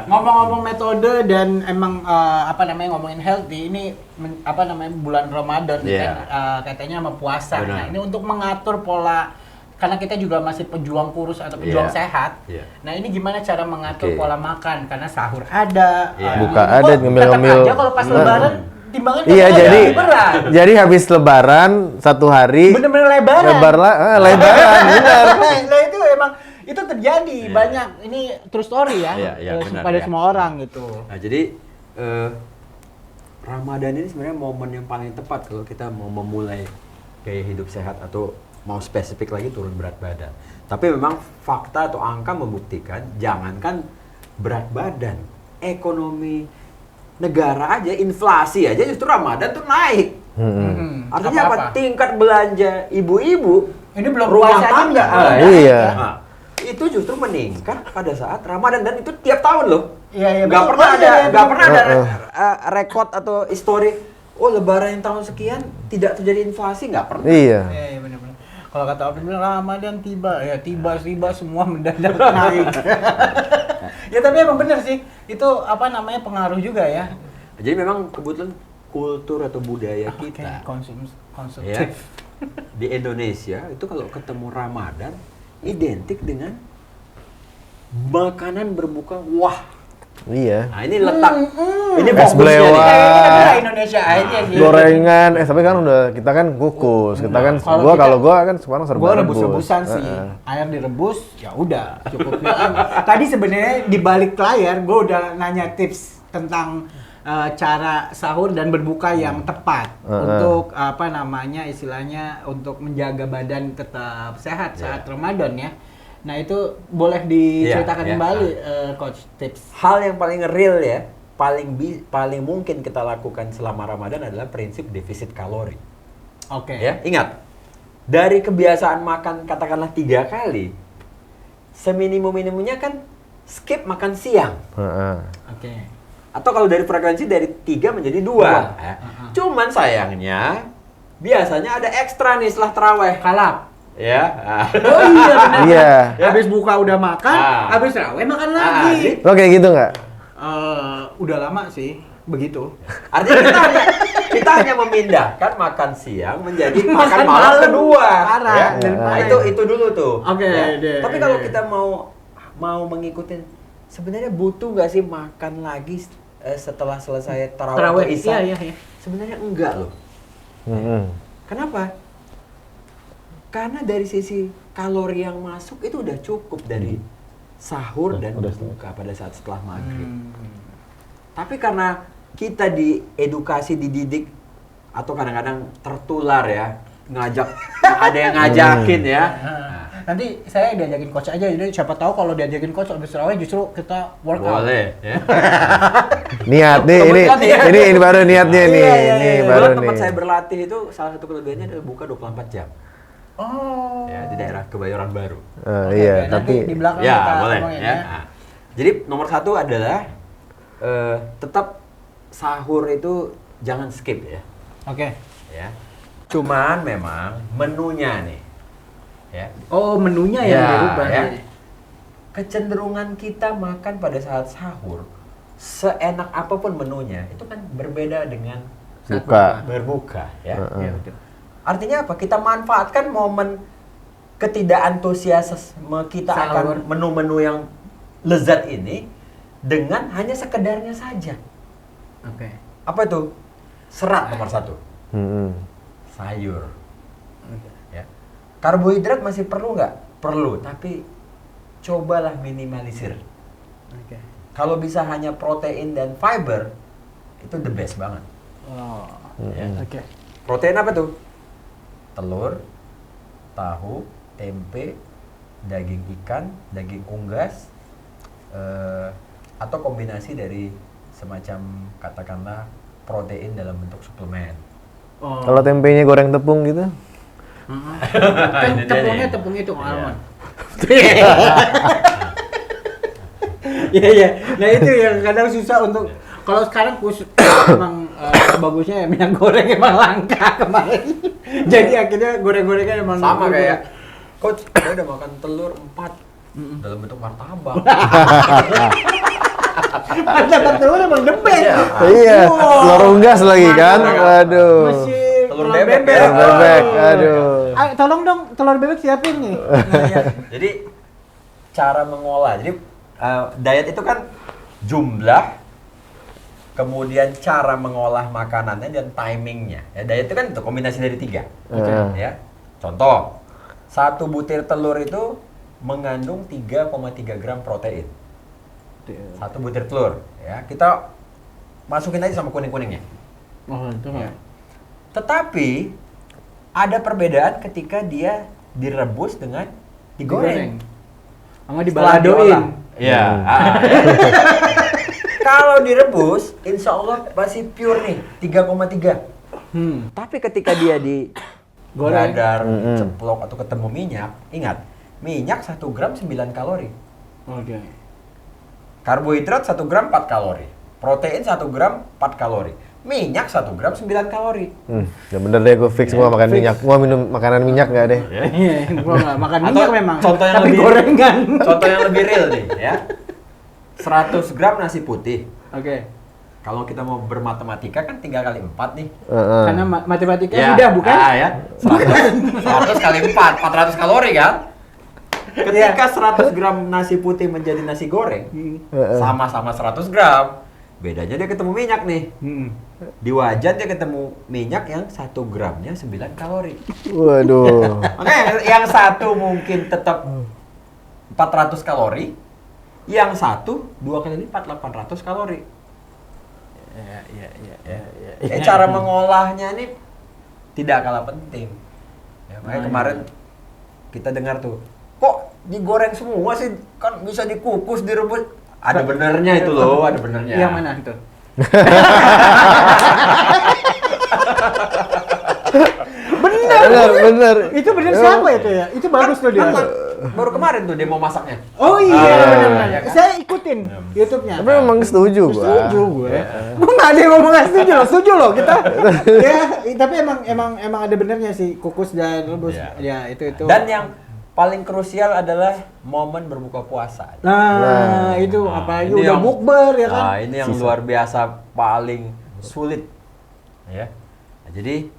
Ngomong-ngomong metode dan emang ngomongin healthy ini bulan Ramadan Iya. kan katanya sama puasa. Benar. Nah, ini untuk mengatur pola karena kita juga masih pejuang kurus atau pejuang Iya. sehat. Iya. Nah, ini gimana cara mengatur Oke. pola makan karena sahur ada, Iya. Buka kok ada, ngemil-ngemil. tetap aja kalau pas Nah. lebaran timbangan Iya tetap jadi lebih berat. jadi habis lebaran 1 hari Bener-bener lebaran. lebaran benar. Nah, itu emang itu terjadi banyak. Ini true story ya. Iya, benar, pada ya. semua orang gitu. Nah, jadi Ramadan ini sebenarnya momen yang paling tepat kalau kita mau memulai gaya hidup sehat atau mau spesifik lagi turun berat badan. Tapi memang fakta atau angka membuktikan jangankan berat badan, ekonomi negara aja, inflasi aja justru Ramadan tuh naik. Artinya apa? Tingkat belanja ibu-ibu Ini belum rumah puasa tangga. juga. Iya. Nah, itu justru meningkat pada saat Ramadan dan itu tiap tahun loh. Iya, Nggak betul. pernah ada, Iya, nggak pernah ada Heeh. rekod atau histori. Oh, Lebaran yang tahun sekian tidak terjadi inflasi, nggak pernah. Iya. Iya, benar-benar. Kalau kata Opin bilang Ramadan tiba, ya tiba-tiba semua mendadak naik. Ya tapi emang bener sih, itu apa namanya pengaruh juga ya. Jadi memang kebetulan kultur atau budaya Oke, kita konsumtif. ya, di Indonesia itu kalau ketemu Ramadan identik dengan makanan berbuka. Wah, Iya. nah ini letak, ini Es fokusnya belewah. nih. Kita bilang Indonesia aja sih. Gorengan, tapi kan udah kita kan kukus. Kita kan Kalau gua kan sekarang serba Gua rebus. rebus-rebusan sih. Heeh. Air direbus, ya udah cukup. Tadi sebenarnya di balik layar gue udah nanya tips tentang cara sahur dan berbuka yang tepat untuk apa namanya istilahnya untuk menjaga badan tetap sehat saat Ramadan ya. Nah itu boleh diceritakan Iya, kembali coach tips. Hal yang paling real ya, paling mungkin kita lakukan selama Ramadan adalah prinsip defisit kalori. Oke. Ya, ingat, dari kebiasaan makan katakanlah 3 kali, seminimum-minimumnya kan skip makan siang. Heeh. Oke. Atau kalau dari frekuensi dari 3 menjadi 2. Ya. Cuman sayangnya, biasanya ada ekstra nih setelah terawih. Kalap. Ya. Oh iya benar. Iya. Habis buka udah makan, habis raweh makan lagi. Lo kayak gitu nggak? Udah lama sih begitu. Artinya kita hanya memindahkan makan siang menjadi makan malam kedua. Parah. Ya. Dan Nah, parah. itu dulu tuh. Oke, Ya. deh. Tapi kalau kita mau mengikuti, sebenarnya butuh nggak sih makan lagi setelah selesai tarawih atau isya? Iya. Sebenarnya enggak loh. Kenapa? Karena dari sisi kalori yang masuk itu udah cukup dari sahur dan berbuka pada saat setelah maghrib. Tapi karena kita diedukasi, dididik, atau kadang-kadang tertular ya, ada yang ngajakin ya. Nanti saya diajakin coach aja, jadi siapa tahu kalau diajakin coach habis tarawih justru kita workout. Boleh ya. Niat nih, ini baru niatnya nih. Ini baru Kebetulan tempat nih. saya berlatih itu salah satu kelebihannya adalah buka 24 jam. Oh. Ya, di daerah Kebayoran Baru. Iya, Nanti tapi di belakang Ya, kita boleh ngomongin ya. Nah, jadi nomor 1 adalah tetap sahur itu jangan skip ya. Oke. Ya. Cuman memang menunya nih. Ya. Oh, menunya yang dirubah. ya. Kecenderungan kita makan pada saat sahur, seenak apapun menunya, itu kan berbeda dengan saat Buka. berbuka ya. Iya, betul. Artinya apa? Kita manfaatkan momen ketidakantusiasme kita Sahur. akan menu-menu yang lezat ini dengan hanya sekedarnya saja. Oke. Apa itu? Serat nomor 1. Sayur. Ya. Karbohidrat masih perlu nggak? Perlu, tapi cobalah minimalisir. Oke. Kalau bisa hanya protein dan fiber, itu the best banget. Oh. Ya. Oke. Protein apa tuh? Telur, tahu, tempe, daging ikan, daging unggas, atau kombinasi dari semacam katakanlah protein dalam bentuk suplemen. Oh. kalau tempenya goreng tepung gitu, Kan Ini dia tepungnya nih. tepung itu Iya. almond. Iya. Nah itu yang kadang susah untuk kalau sekarang emang bagusnya ya minyak goreng emang langka kemarin. Jadi akhirnya goreng-gorengan emang Sama gitu. kayak coach, saya udah makan telur 4 dalam bentuk martabak. Martabak telur emang the best. Iya. iya, Wow. telur unggas lagi kan, Mantap. waduh, Masih Telur bebek. telur bebek, aduh. Ayo, tolong dong telur bebek siapin nih. Nah, ya. Jadi cara mengolah. Jadi diet itu kan jumlah, kemudian cara mengolah makanannya dan timingnya. Ya, diet itu kan itu kombinasi dari 3. Ya. Contoh, 1 butir telur itu mengandung 3,3 gram protein. 1 butir telur. Ya, kita masukin aja sama kuning-kuningnya. Oh, itu Ya. Tetapi ada perbedaan ketika dia direbus dengan digoreng. Sama Setelah diolah. dibaladoin. Iya. Kalau direbus, insya Allah masih pure nih, 3,3. Tapi ketika dia di Goreng. dadar, ceplok atau ketemu minyak, ingat, minyak 1 gram 9 kalori. Oke. Karbohidrat 1 gram 4 kalori. Protein 1 gram 4 kalori. Minyak 1 gram 9 kalori. Ya bener deh, gue fix gua makan minyak. Gua minum makanan minyak nggak deh. Iya, gua nggak makan Atau minyak memang. contoh yang tapi lebih- gorengan. Contoh yang lebih real nih ya. 100 gram nasi putih. Oke. Kalau kita mau bermatematika kan 3 kali 4 nih. Karena matematika sudah bukan? Ya. 100 kali 4, 400 kalori kan? Ketika 100 gram nasi putih menjadi nasi goreng, sama-sama 100 gram. Bedanya dia ketemu minyak nih. Di wajan dia ketemu minyak yang 1 gramnya 9 kalori. Waduh. Oke, yang satu mungkin tetap 400 kalori, yang satu 2 kali lipat 800 kalori. Cara mengolahnya ini tidak kalah penting. Ya, makanya kemarin kita dengar tuh, kok digoreng semua sih? Kan bisa dikukus, direbus. Ada benernya itu loh, ada benernya. Yang mana itu? Bener. Itu bener siapa itu ya? Itu bagus tuh dia. Baru kemarin tuh demo masaknya. Oh iya, benar. iya kan? Saya ikutin YouTube-nya. Tapi memang setuju gua. Setuju gue. Gue nggak ada yang ngomong nggak setuju loh kita. Ya, tapi emang ada benernya sih kukus dan rebus. Iya. Ya itu. Dan yang paling krusial adalah momen berbuka puasa. Nah, itu apalagi ini udah yang- bukber ya kan. Nah, ini yang luar biasa paling sulit. Ya. Nah, jadi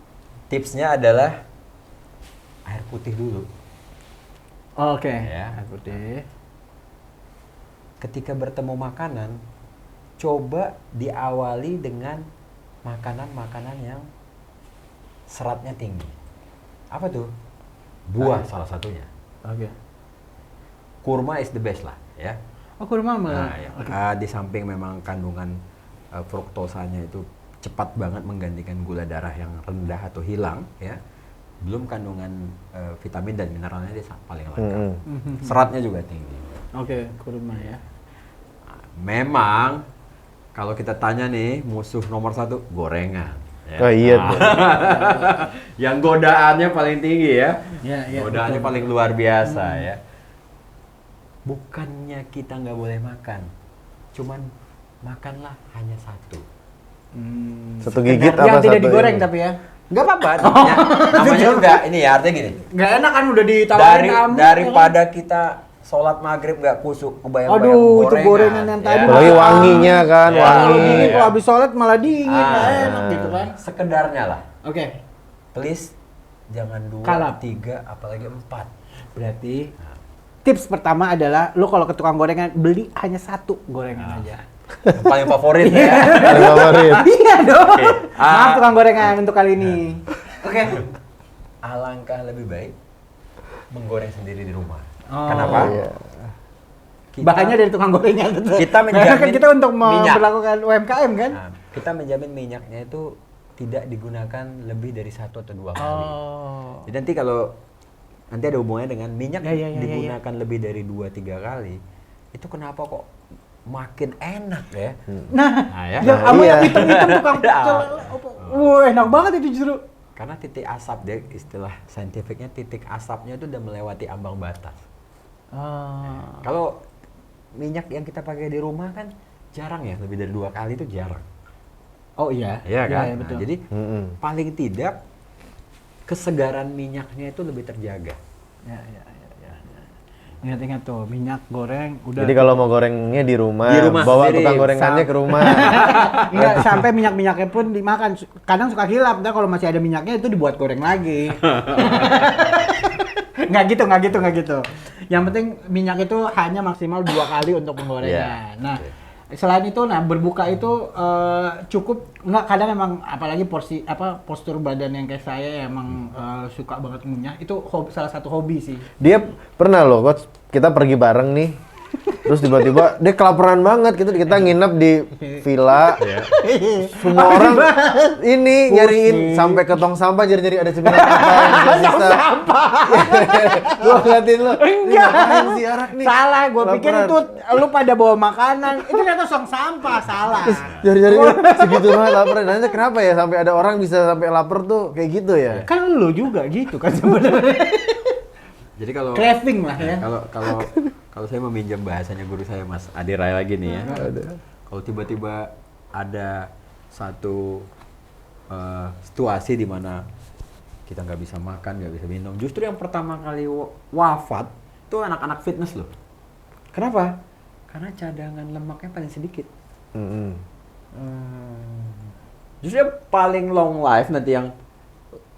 tipsnya adalah air putih dulu. Oke. Ya. Air putih. Ketika bertemu makanan, coba diawali dengan makanan-makanan yang seratnya tinggi. Apa tuh? Buah salah satunya. Oke. Kurma is the best lah, ya. Oh, kurma malah. Nah, ya. Oke. Di samping memang kandungan fruktosanya itu cepat banget menggantikan gula darah yang rendah atau hilang, ya. Belum kandungan vitamin dan mineralnya dia paling lengkap. Seratnya juga tinggi. Oke, kurma ya. Memang kalau kita tanya nih musuh nomor 1 gorengan. Ya. Oh iya tuh. Yang godaannya paling tinggi ya. Iya, Godaannya betul. paling luar biasa ya. Bukannya kita nggak boleh makan, cuman makanlah hanya satu. Satu gigit Yang apa tidak satu digoreng ini? tapi ya. Nggak apa-apa. Namanya juga ini ya artinya gini. Nggak enak kan udah ditawarin kamu. Daripada kita sholat maghrib nggak kusuk kebayang-bayang Aduh, itu gorengan yang tadi. Apalagi wanginya kan, Ya. Kalau wangi. dingin, ya. kalau habis sholat malah dingin, nggak Ah. enak gitu kan. Sekedarnya lah. Oke, Please jangan 2, Kalap. 3, apalagi 4. berarti tips pertama adalah lo kalau ke tukang gorengan beli hanya satu gorengan aja. Yang paling favorit ya. Paling favorit. Iya dong. Oke. Maaf tukang gorengan untuk kali ini. Oke. Alangkah lebih baik menggoreng sendiri di rumah. Oh. Kenapa? Iya. Bahannya dari tukang gorengan tentu. Kita Karena menjamin kan kita untuk minyak. memperlakukan UMKM kan. Nah, kita menjamin minyaknya itu tidak digunakan lebih dari 1 atau 2 kali. Oh. Jadi nanti kalau nanti ada hubungannya dengan minyak Ya. digunakan lebih dari 2-3 kali, itu kenapa kok makin enak ya? Nah, ya. yang Nah, apa iya. yang hitam-hitam tukang wah, enak banget itu justru. Karena titik asap dia istilah saintifiknya titik asapnya itu udah melewati ambang batas. Ah. Kalau minyak yang kita pakai di rumah kan jarang ya, lebih dari 2 kali itu jarang. Oh iya. Iya kan? Iya, Nah, betul. jadi paling tidak kesegaran minyaknya itu lebih terjaga. Ya. Ingat-ingat tuh, minyak goreng udah. Jadi kalau mau gorengnya di rumah, Di rumah bawa sendiri. tukang gorengannya ke rumah. Enggak sampai minyak-minyaknya pun dimakan. Kadang suka hilap, ntar kalau masih ada minyaknya itu dibuat goreng lagi. Nggak gitu. Yang penting minyak itu hanya maksimal 2 kali untuk penggorengnya. Iya. Nah, selain itu, berbuka itu cukup nggak, kadang memang apalagi postur badan yang kayak saya emang suka banget ngunyah, itu salah satu hobi sih. Dia pernah loh, Coach, kita pergi bareng nih. Terus tiba-tiba dia kelaparan banget gitu, kita nginep di villa. Semua orang ini nyariin sampai ke tong sampah, nyari-nyari ada cemilan apa yang bisa. Gua ngeliatin lu. Enggak. Ngapain sih arak nih? Salah, gue pikir Kelaparan. itu lu pada bawa makanan. Itu ternyata tong sampah, salah. Nyari-nyari segitu banget laparan. Nanya kenapa ya sampai ada orang bisa sampai lapar tuh kayak gitu ya? Kan lu juga gitu kan sebenarnya. Jadi kalau Craving lah ya. kalau saya meminjam bahasanya guru saya Mas Adi Rai lagi nih ya. Kalau tiba-tiba ada satu situasi di mana kita nggak bisa makan, nggak bisa minum, justru yang pertama kali wafat itu anak-anak fitness loh. Kenapa? Karena cadangan lemaknya paling sedikit. Justru yang paling long life nanti yang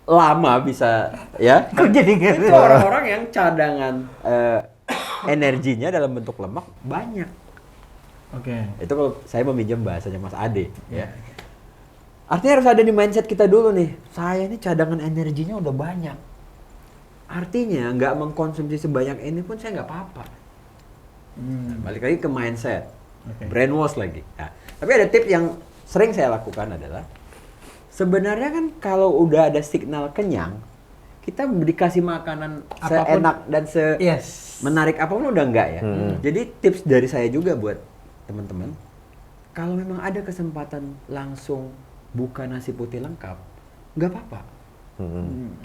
lama bisa ya. Kok jadi gitu? Itu orang-orang yang cadangan energinya dalam bentuk lemak banyak. Oke. Itu kalau saya meminjam bahasanya Mas Ade ya. Artinya harus ada di mindset kita dulu nih. Saya ini cadangan energinya udah banyak. Artinya nggak mengkonsumsi sebanyak ini pun saya nggak apa-apa. Nah, balik lagi ke mindset. Brainwash lagi. Nah, tapi ada tips yang sering saya lakukan adalah sebenarnya kan kalau udah ada signal kenyang, kita dikasih makanan Apapun. seenak dan menarik apapun udah enggak ya. Jadi tips dari saya juga buat teman-teman, kalau memang ada kesempatan langsung buka nasi putih lengkap, nggak apa-apa.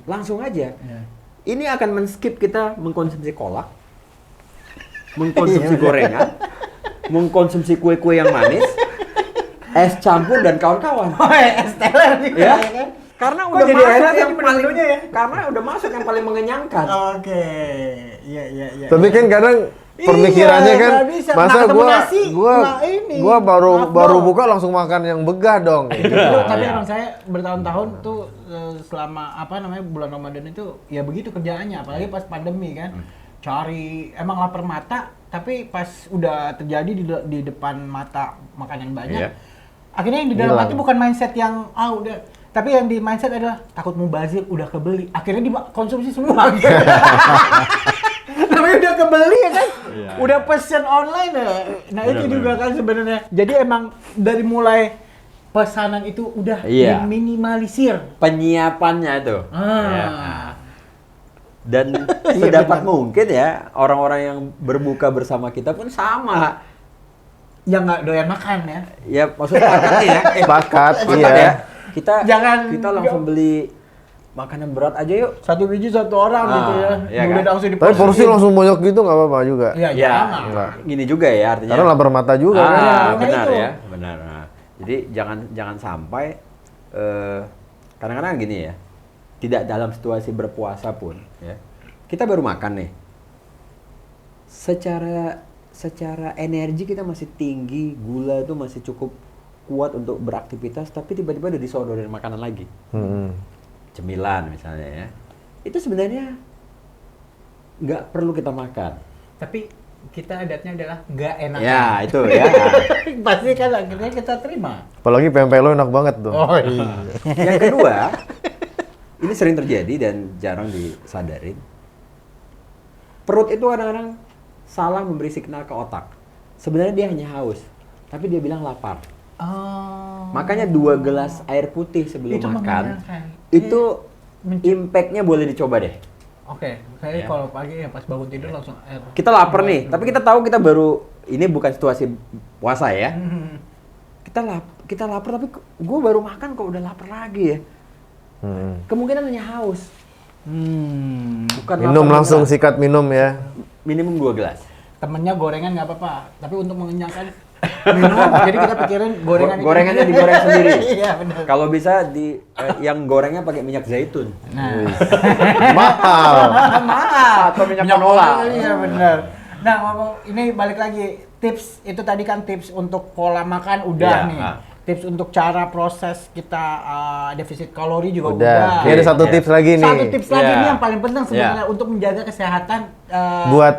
Langsung aja. Ini akan men-skip kita mengkonsumsi kolak, mengkonsumsi gorengan, mengkonsumsi kue-kue yang manis, es campur dan kawan-kawan. Oh, es teler nih Ya. kan? Karena Kok udah jadi masuk enak yang ini paling menu-menunya ya? karena udah masuk yang paling mengenyangkan. Oke. Iya. Tapi kan kadang pemikirannya Iya, kan nggak bisa. masa Nggak ketemu gua nasi, gua nggak ini. gua Maaf, baru Bang. buka langsung makan yang begah dong. Gitu. Tapi Iya. emang saya bertahun-tahun tuh selama bulan Ramadan itu ya begitu kerjaannya, apalagi pas pandemi kan. Cari emang lapar mata, tapi pas udah terjadi di depan mata makanan banyak. Iya. Akhirnya yang di dalam Hilang. hati bukan mindset yang udah, tapi yang di mindset adalah takut mubazir, udah kebeli. Akhirnya dikonsumsi semua. Namanya udah kebeli ya kan? Iya. Udah pesen online ya. Nah, itu Benar, juga kan sebenarnya. Jadi emang dari mulai pesanan itu udah Iya. diminimalisir. Penyiapannya tuh. Ya. Dan sedapat mungkin ya orang-orang yang berbuka bersama kita pun sama. Yang nggak doyan makan ya. Ya maksudnya sepakat nih ya. Sepakat, Sepakat iya. ya. Kita langsung Jangan- beli makanan berat aja yuk. Satu biji satu orang gitu ya. iya Udah kan? langsung Tapi porsi diporsiin. langsung banyak gitu nggak apa-apa juga. Iya, Ya, jangan. Enggak. gini juga ya artinya. Karena lapar mata juga kan. Nah, Benar itu. ya, benar. Nah, jadi jangan sampai kadang-kadang gini ya, tidak dalam situasi berpuasa pun, ya, kita baru makan nih, secara energi kita masih tinggi, gula itu masih cukup kuat untuk beraktivitas, tapi tiba-tiba udah disodorin makanan lagi, cemilan misalnya ya, itu sebenarnya nggak perlu kita makan. Tapi kita adatnya adalah nggak enak. Ya itu ya. Pasti kan akhirnya kita terima. Apalagi pempek lo enak banget tuh. Oh iya. Yang kedua, ini sering terjadi dan jarang disadarin. Perut itu kadang-kadang salah memberi signal ke otak. Sebenarnya dia hanya haus, tapi dia bilang lapar. Oh. Makanya 2 gelas air putih sebelum Itu makan, mengenyangkan. itu impact-nya boleh dicoba deh. Oke, saya Ya. kalau pagi ya pas bangun tidur langsung air. Kita lapar nih, tapi kita tahu kita baru, ini bukan situasi puasa ya. Kita lapar tapi gue baru makan kok udah lapar lagi ya. Kemungkinan hanya haus. Bukan Minum lapar langsung beneran. sikat minum ya. Minimum 2 gelas. Temennya gorengan nggak apa-apa, tapi untuk mengenyangkan minum, jadi kita pikirin gorengan itu. Gorengannya digoreng sendiri. Iya benar. Kalau bisa yang gorengnya pakai minyak zaitun. Nah, Mahal. mahal. Atau minyak canola. Iya benar. Nah, ngomong ini balik lagi tips itu tadi kan tips untuk pola makan udah Iya, nih. Tips untuk cara proses kita defisit kalori juga Udah. udah. Ini ada satu Iya. tips lagi nih. Satu tips lagi Iya. nih yang paling penting sebenarnya Iya. untuk menjaga kesehatan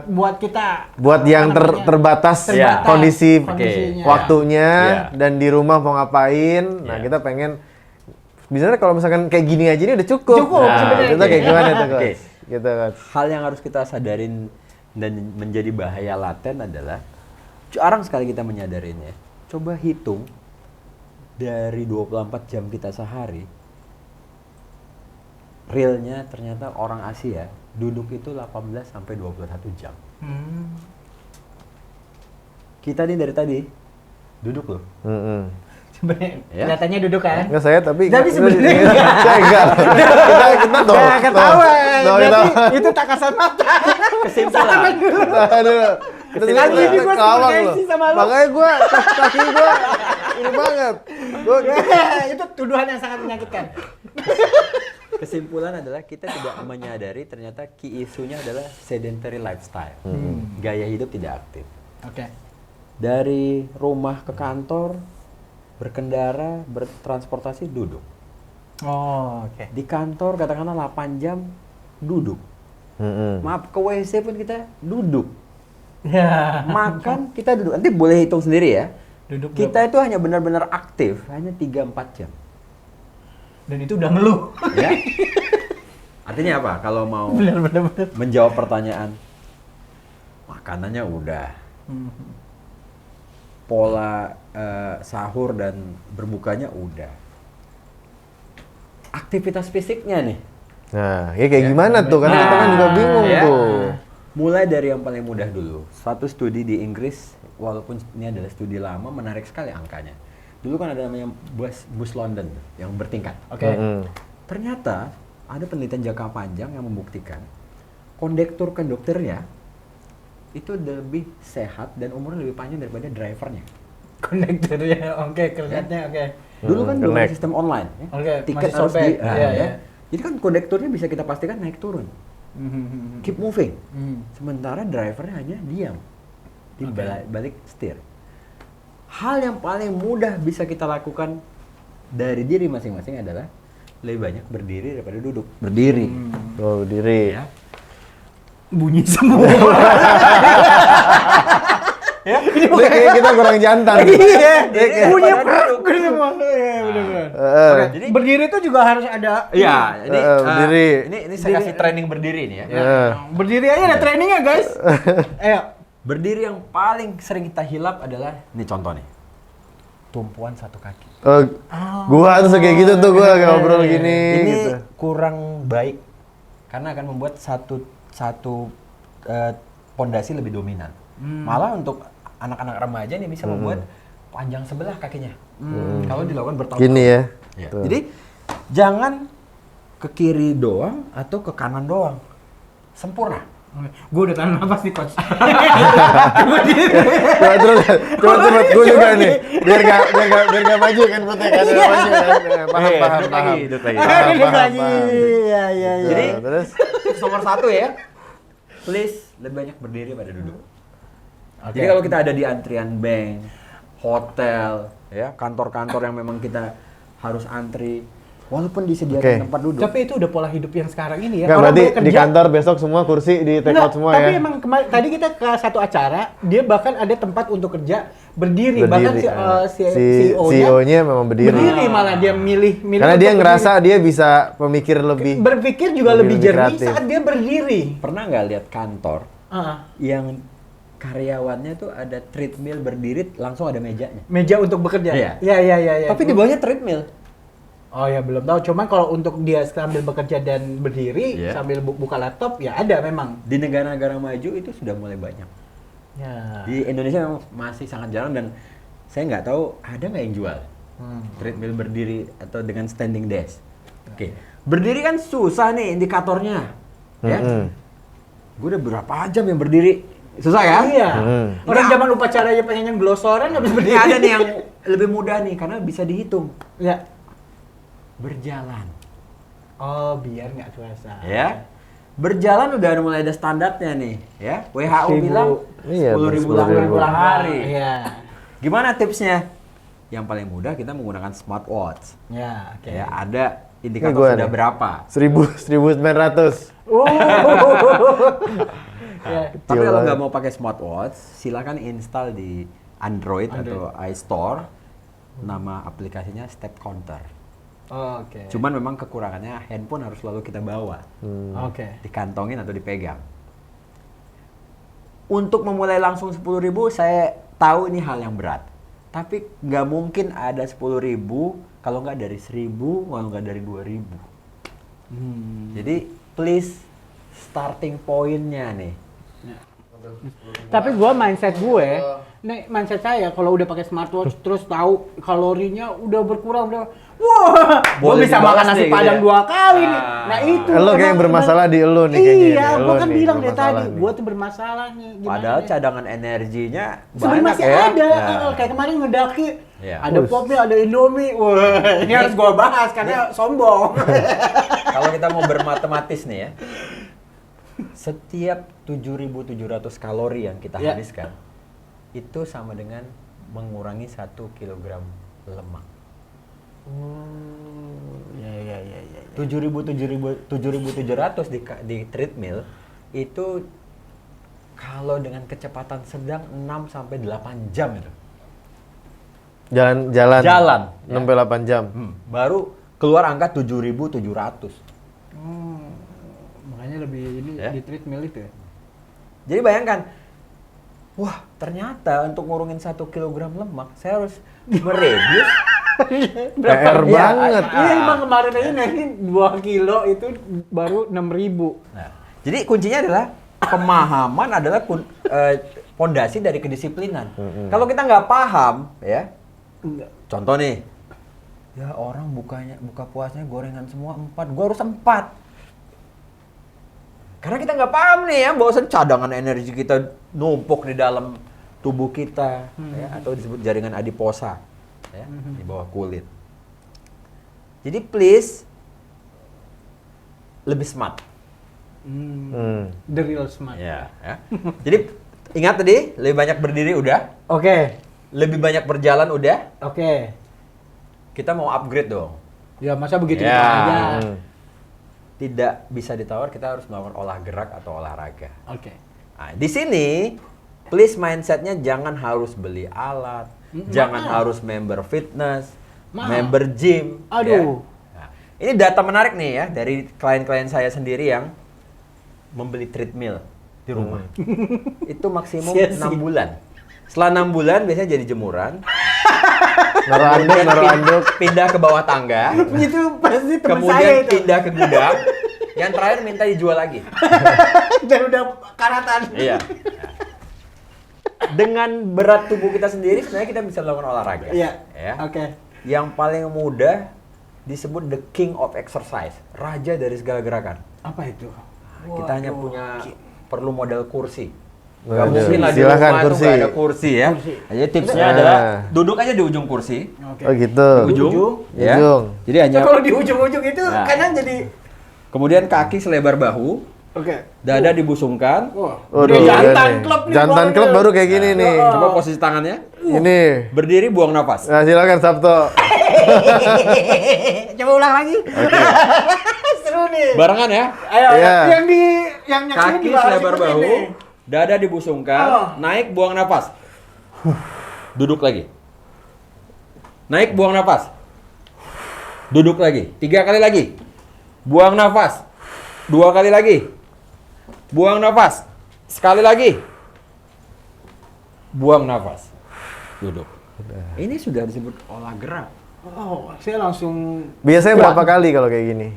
Buat kita. Buat yang apa namanya? terbatas Terbatas kondisi kondisinya. waktunya Iya. dan di rumah mau ngapain. Nah, Iya. kita pengen misalnya kalau misalkan kayak gini aja ini udah cukup. Cukup, Nah, sebenarnya. kita kayak gimana tuh, Oke. Coach? Gitu kan. Hal yang harus kita sadarin dan menjadi bahaya laten adalah Jarang sekali kita menyadarinya. Coba hitung dari 24 jam kita sehari, realnya ternyata orang Asia duduk itu 18 sampai 21 jam. Kita nih dari tadi duduk loh. Sebenarnya Ya. kelihatannya duduk kan? Enggak saya tapi Sebenarnya saya enggak. Kita tuh. Nah, ketawa. Tuh, Berarti itu tak kasat mata. Kesimpulan. Aduh. Lagi ini gua kawang loh. seperti sama lu. Makanya gua kaki gua ini banget. Gua Itu tuduhan yang sangat menyakitkan. Kesimpulan adalah kita tidak menyadari ternyata key isunya adalah sedentary lifestyle. Gaya hidup tidak aktif. Oke. Dari rumah ke kantor, berkendara, bertransportasi, duduk. Oh, oke. Di kantor katakanlah 8 jam, duduk. Maaf, ke WC pun kita duduk. Ya. Makan, kita duduk. Nanti boleh hitung sendiri ya. Duduk Kita itu hanya benar-benar aktif, hanya 3-4 jam. dan itu udah ngeluh. Ya. Artinya apa? Kalau mau Benar. menjawab pertanyaan, makanannya udah. Pola sahur dan berbukanya udah. Aktivitas fisiknya nih. Nah, ya kayak gimana tuh? Karena kita kan juga bingung ya. tuh. Mulai dari yang paling mudah dulu. Satu studi di Inggris, walaupun ini adalah studi lama, menarik sekali angkanya. Dulu kan ada namanya bus London yang bertingkat. Oke. Ternyata ada penelitian jangka panjang yang membuktikan kondekturnya itu lebih sehat dan umurnya lebih panjang daripada drivernya. Konektornya, oke, kelihatannya oke. Dulu kan belum ada connect. sistem online. Ya. Oke, Tiket masih harus sobek. di, Iya, iya. Jadi kan kondekturnya bisa kita pastikan naik turun, keep moving. Sementara drivernya hanya diam di balik setir. Hal yang paling mudah bisa kita lakukan dari diri masing-masing adalah lebih banyak berdiri daripada duduk. Berdiri. Tuh, diri. Ya. Bunyi semua. Ini kayak kita kurang jantan. Iya. Jadi Bunyi daripada duduk. semua. Iya, benar. Heeh. Jadi Berdiri itu juga harus ada. iya, ini berdiri. ini saya kasih training berdiri nih ya. Heeh. Berdiri aja ada trainingnya, guys. Ayo. Berdiri yang paling sering kita hilap adalah, ini contoh nih, tumpuan satu kaki. Gua tuh kayak gitu tuh gua ngobrol gini Ini gitu. kurang baik karena akan membuat satu pondasi lebih dominan. Malah untuk anak-anak remaja nih bisa membuat panjang sebelah kakinya. Kalau dilakukan bertahun-tahun. Gini ya. Ya. Tuh. Jadi jangan ke kiri doang atau ke kanan doang. Sempurna. Gue udah tahan napas nih, coach. Coba terus, coba gua juga nih. Biar gak maju kan perutnya kan maju kan. Paham. Duduk lagi. Duduk lagi. Iya. Jadi terus tips nomor 1 ya, please lebih banyak berdiri pada duduk. Jadi kalau kita ada di antrian bank, hotel, ya kantor-kantor yang memang kita harus antri, walaupun disediakan tempat duduk. Tapi itu udah pola hidup yang sekarang ini ya. Enggak, Orang berarti boleh di kerja- kantor besok semua kursi di take out Enggak, semua tapi ya. emang tadi kita ke satu acara, dia bahkan ada tempat untuk kerja berdiri. Bahkan si CEO-nya memang berdiri. malah dia milih Karena dia untuk ngerasa dia bisa pemikir lebih. berpikir juga lebih jernih kreatif. saat dia berdiri. Pernah nggak lihat kantor Ah, yang karyawannya tuh ada treadmill berdiri, langsung ada mejanya? meja untuk bekerja. Iya. Iya. Tapi di bawahnya treadmill. Oh ya belum tahu. Cuman kalau untuk dia sambil bekerja dan berdiri Iya. sambil buka laptop ya ada memang. Di negara-negara maju itu sudah mulai banyak. Ya. Di Indonesia memang masih sangat jarang dan saya nggak tahu ada nggak yang jual treadmill berdiri atau dengan standing desk. Oke, berdiri kan susah nih indikatornya, ya. Gue udah berapa jam yang berdiri, susah kan? Iya. Orang zaman upacara aja pengen yang glosoran habis Ini berdiri. ada nih yang lebih mudah nih karena bisa dihitung. Ya. Berjalan, Oh, biar nggak kerasa. ya. Berjalan udah mulai ada standarnya nih, ya. WHO 10.000. bilang Iya, 10.000 10.000 langkah per langkah. hari. Iya. Gimana tipsnya? Yang paling mudah kita menggunakan smartwatch. Ya, oke. Ya, ada Ini indikator gua sudah nih. berapa. 1900. Oh. Ya. Tapi Kecil kalau banget. nggak mau pakai smartwatch, silakan install di Android atau iStore. Nama aplikasinya Step Counter. Oh, oke. Cuman memang kekurangannya handphone harus selalu kita bawa, Oke. dikantongin atau dipegang. Untuk memulai langsung 10.000, saya tahu ini hal yang berat. Tapi nggak mungkin ada 10.000 kalau nggak dari 1.000, kalau nggak dari 2.000. Jadi please starting pointnya nih. Tapi mindset saya kalau udah pakai smartwatch terus tahu kalorinya udah berkurang udah, wah, gue Boleh bisa dibahas makan nasi nih, padang gitu ya. 2 kali nih. Nah itu. Lo kayak yang emang bermasalah benar. di elo nih kayaknya. Iya, Elo gue kan nih, bilang dari bermasalah tadi, nih. gue tuh bermasalah nih. Gimana Padahal nih? cadangan energinya Sebenarnya banyak masih ya. ada, Nah. kayak kemarin ngedaki, Iya. ada popnya, ada Indomie, wah ini harus gue bahas karena sombong. Kalau kita mau bermatematis nih ya, setiap 7.700 kalori yang kita Ya. habiskan, itu sama dengan mengurangi 1 kilogram lemak. Ya. 7.700 di treadmill itu kalau dengan kecepatan sedang 6 sampai 8 jam itu. Jalan. Jalan, 6 sampai 8 jam. Baru keluar angka 7.700. Makanya lebih ini Ya. di treadmill itu ya. Jadi bayangkan, wah ternyata untuk ngurungin 1 kilogram lemak, saya harus mereduce PR Iya, banget. Iya emang kemarin aja naikin 2 kilo itu baru 6.000. Nah, jadi kuncinya adalah pemahaman adalah pondasi dari kedisiplinan. Kalau kita nggak paham, ya, contoh nih, ya orang buka puasanya gorengan semua 4, gua harus 4. Karena kita nggak paham nih ya, bahwasan cadangan energi kita numpuk di dalam tubuh kita, ya, atau disebut jaringan adiposa, ya, di bawah kulit. Jadi please lebih smart. The real smart. Ya. Jadi ingat tadi, lebih banyak berdiri udah, Oke. lebih banyak berjalan udah, Oke. kita mau upgrade dong. Ya masa begitu Ya. aja. Tidak bisa ditawar, kita harus melakukan olah gerak atau olahraga. Oke. Nah, di sini, please mindsetnya jangan harus beli alat, jangan mahal. harus member fitness, Mahal. member gym. Aduh. Ya. Nah, ini data menarik nih ya dari klien-klien saya sendiri yang membeli treadmill di rumah. Itu maksimum Sia-sia. 6 bulan. Setelah 6 bulan biasanya jadi jemuran. Naruh anduk. Pindah ke bawah tangga. Itu pasti teman saya Kemudian itu. pindah ke gudang. Yang terakhir minta dijual lagi. Dan udah karatan. Iya. Dengan berat tubuh kita sendiri sebenarnya kita bisa melakukan olahraga. Iya. Ya. Oke. Yang paling mudah disebut the king of exercise, raja dari segala gerakan. Apa itu? Kita hanya punya perlu modal kursi. Waduh. Gak mungkin lah di Silakan, rumah tuh kursi. gak ada kursi ya. Kursi. Jadi tipsnya Ah. adalah duduk aja di ujung kursi. Oke. Oh gitu. Di ujung. Ya. Ujung. Jadi hanya Nah, kalau di ujung-ujung itu Nah. kanan jadi kemudian kaki selebar bahu, oke. dada dibusungkan. Wah. Waduh, Udah jantan iya nih. klub nih. Jantan bawahnya. klub baru kayak gini nih. Coba posisi tangannya. Ini. Berdiri buang nafas. Nah, silakan Sabto. Coba ulang lagi. Seru nih. Barengan ya. Ayo, Iya. yang nyaksiin Kaki juga harus selebar ikutin bahu, nih. dada dibusungkan, Oh. naik buang nafas. Duduk lagi. Naik buang nafas. Duduk lagi. 3 kali lagi. Buang nafas. 2 kali lagi. Buang nafas. Sekali lagi. Buang nafas. Duduk. Ini sudah disebut olah gerak. Oh, saya langsung Biasanya Wah. berapa kali kalau kayak gini?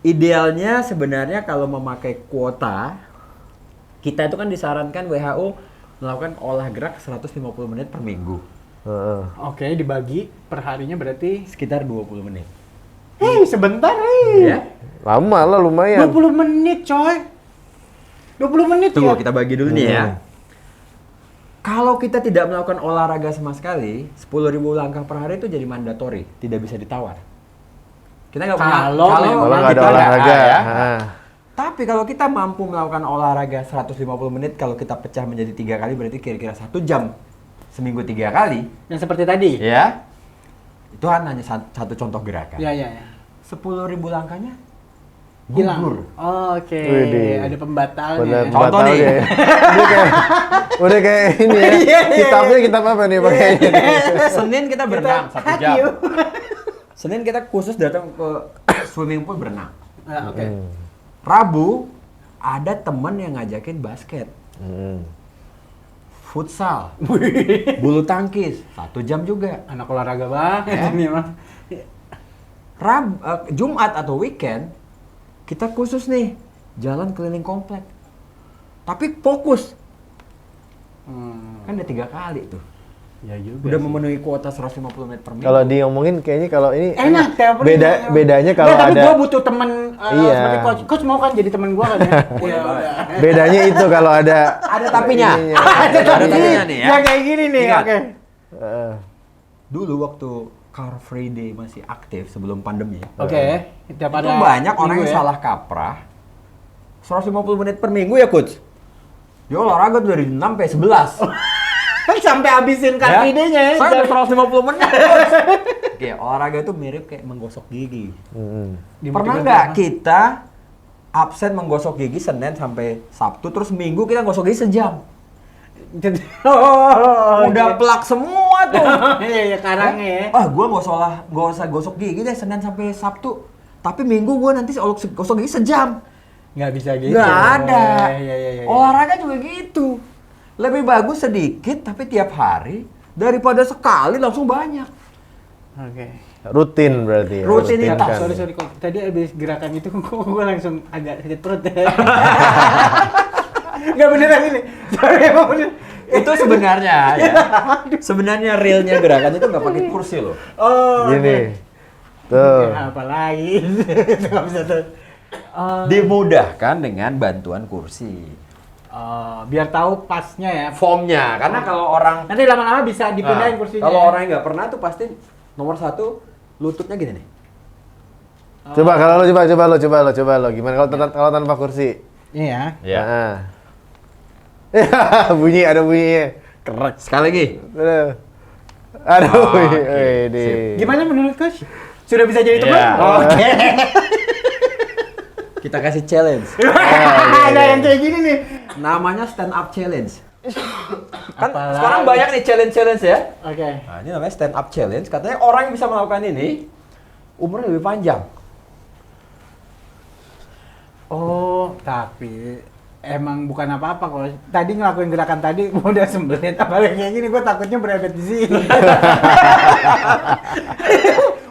Idealnya sebenarnya kalau memakai kuota, kita itu kan disarankan WHO melakukan olah gerak 150 menit per minggu. Heeh. oke dibagi per harinya berarti Sekitar 20 menit. sebentar Ya. Lama lah lumayan. 20 menit coy 20 menit Tunggu, ya kita bagi dulu nih ya. Kalau kita tidak melakukan olahraga sama sekali, 10.000 langkah per hari itu jadi mandatori, tidak bisa ditawar. Kita nggak punya Kalau Kalau nggak ada kita nggak olahraga. ya. Heeh. Tapi kalau kita mampu melakukan olahraga 150 menit, kalau kita pecah menjadi 3 kali berarti kira-kira 1 jam. Seminggu 3 kali. yang seperti tadi Ya. Itu kan hanya satu contoh gerakan. ya 10.000 langkahnya hilang gugur. oke Widih. ada pembatalnya Udah Contoh batal nih. dia. udah kayak ini ya. Iya. Kitab apa nih pakainya? Senin kita berenang 1 hack jam. you. Senin kita khusus datang ke swimming pool berenang. Nah, oke Rabu ada teman yang ngajakin basket. futsal, bulu tangkis, 1 jam juga. Anak olahraga banget ini mah. Jumat atau weekend, kita khusus nih, jalan keliling komplek. Tapi fokus, kan udah 3 kali tuh. Ya juga. Udah memenuhi kuota 150 menit per minggu. Kalau diomongin kayaknya kalau ini enak tiap hari bedanya kalau tapi ada gua butuh temen Iya. seperti coach mau kan jadi temen gua kan ya. Iya, udah. bedanya itu kalau ada Ada tapinya. ininya. Ada tapinya nih ya. Ya kayak gini nih. Ingat. Oke. Heeh. Dulu waktu Car Free Day masih aktif sebelum pandemi. Oke. Tiap Itu banyak orang yang salah kaprah. 150 menit per minggu ya, Coach. Dia olahraga tuh dari 6 sampai 11. Kan sampai habisin Car Free Day-nya ya. Saya udah 150 menit. Coach. Oke, olahraga itu mirip kayak menggosok gigi. Pernah nggak kita absen menggosok gigi Senin sampai Sabtu, terus Minggu kita gosok gigi sejam? Udah plak semua tuh. Iya, ya karangnya ya. Gua nggak usah gosok gigi deh Senin sampai Sabtu. Tapi Minggu gua nanti gosok gigi sejam. Nggak bisa gitu. Nggak ada. Iya. Olahraga juga gitu. Lebih bagus sedikit tapi tiap hari daripada sekali langsung banyak. Oke. rutin berarti ya, Rutinitas. rutinkan. Sorry kok. Tadi habis gerakan itu gua langsung agak sakit perut ya. Nggak beneran ini. Sorry emang bener. Itu sebenarnya ya. Sebenarnya realnya gerakan itu nggak pakai kursi loh. Oh. Gini. Tuh. Ya, apalagi. Nggak bisa tuh. Dimudahkan dengan bantuan kursi. Biar tahu pasnya ya. Formnya, karena kalau orang Nanti lama-lama bisa dipindahin kursinya. kalau orang yang nggak pernah tuh pasti nomor 1 lututnya gini nih. Coba kalau lo coba lo. Gimana kalau tanpa kursi? Iya. Heeh. Ada bunyinya. Kerek. Sekali lagi. Aduh. Oke, Ini. Gimana menurut coach? Sudah bisa jadi teman? Iya. Oke. Kita kasih challenge. Ada yang kayak gini nih. Namanya stand up challenge. Kan Apalagi. sekarang banyak nih challenge ya. Oke. Nah, ini namanya stand up challenge. Katanya orang yang bisa melakukan ini umurnya lebih panjang. Oh, tapi emang bukan apa-apa kalau tadi ngelakuin gerakan tadi gua udah sembelit, apalagi kayak gini gua takutnya berebet di sini.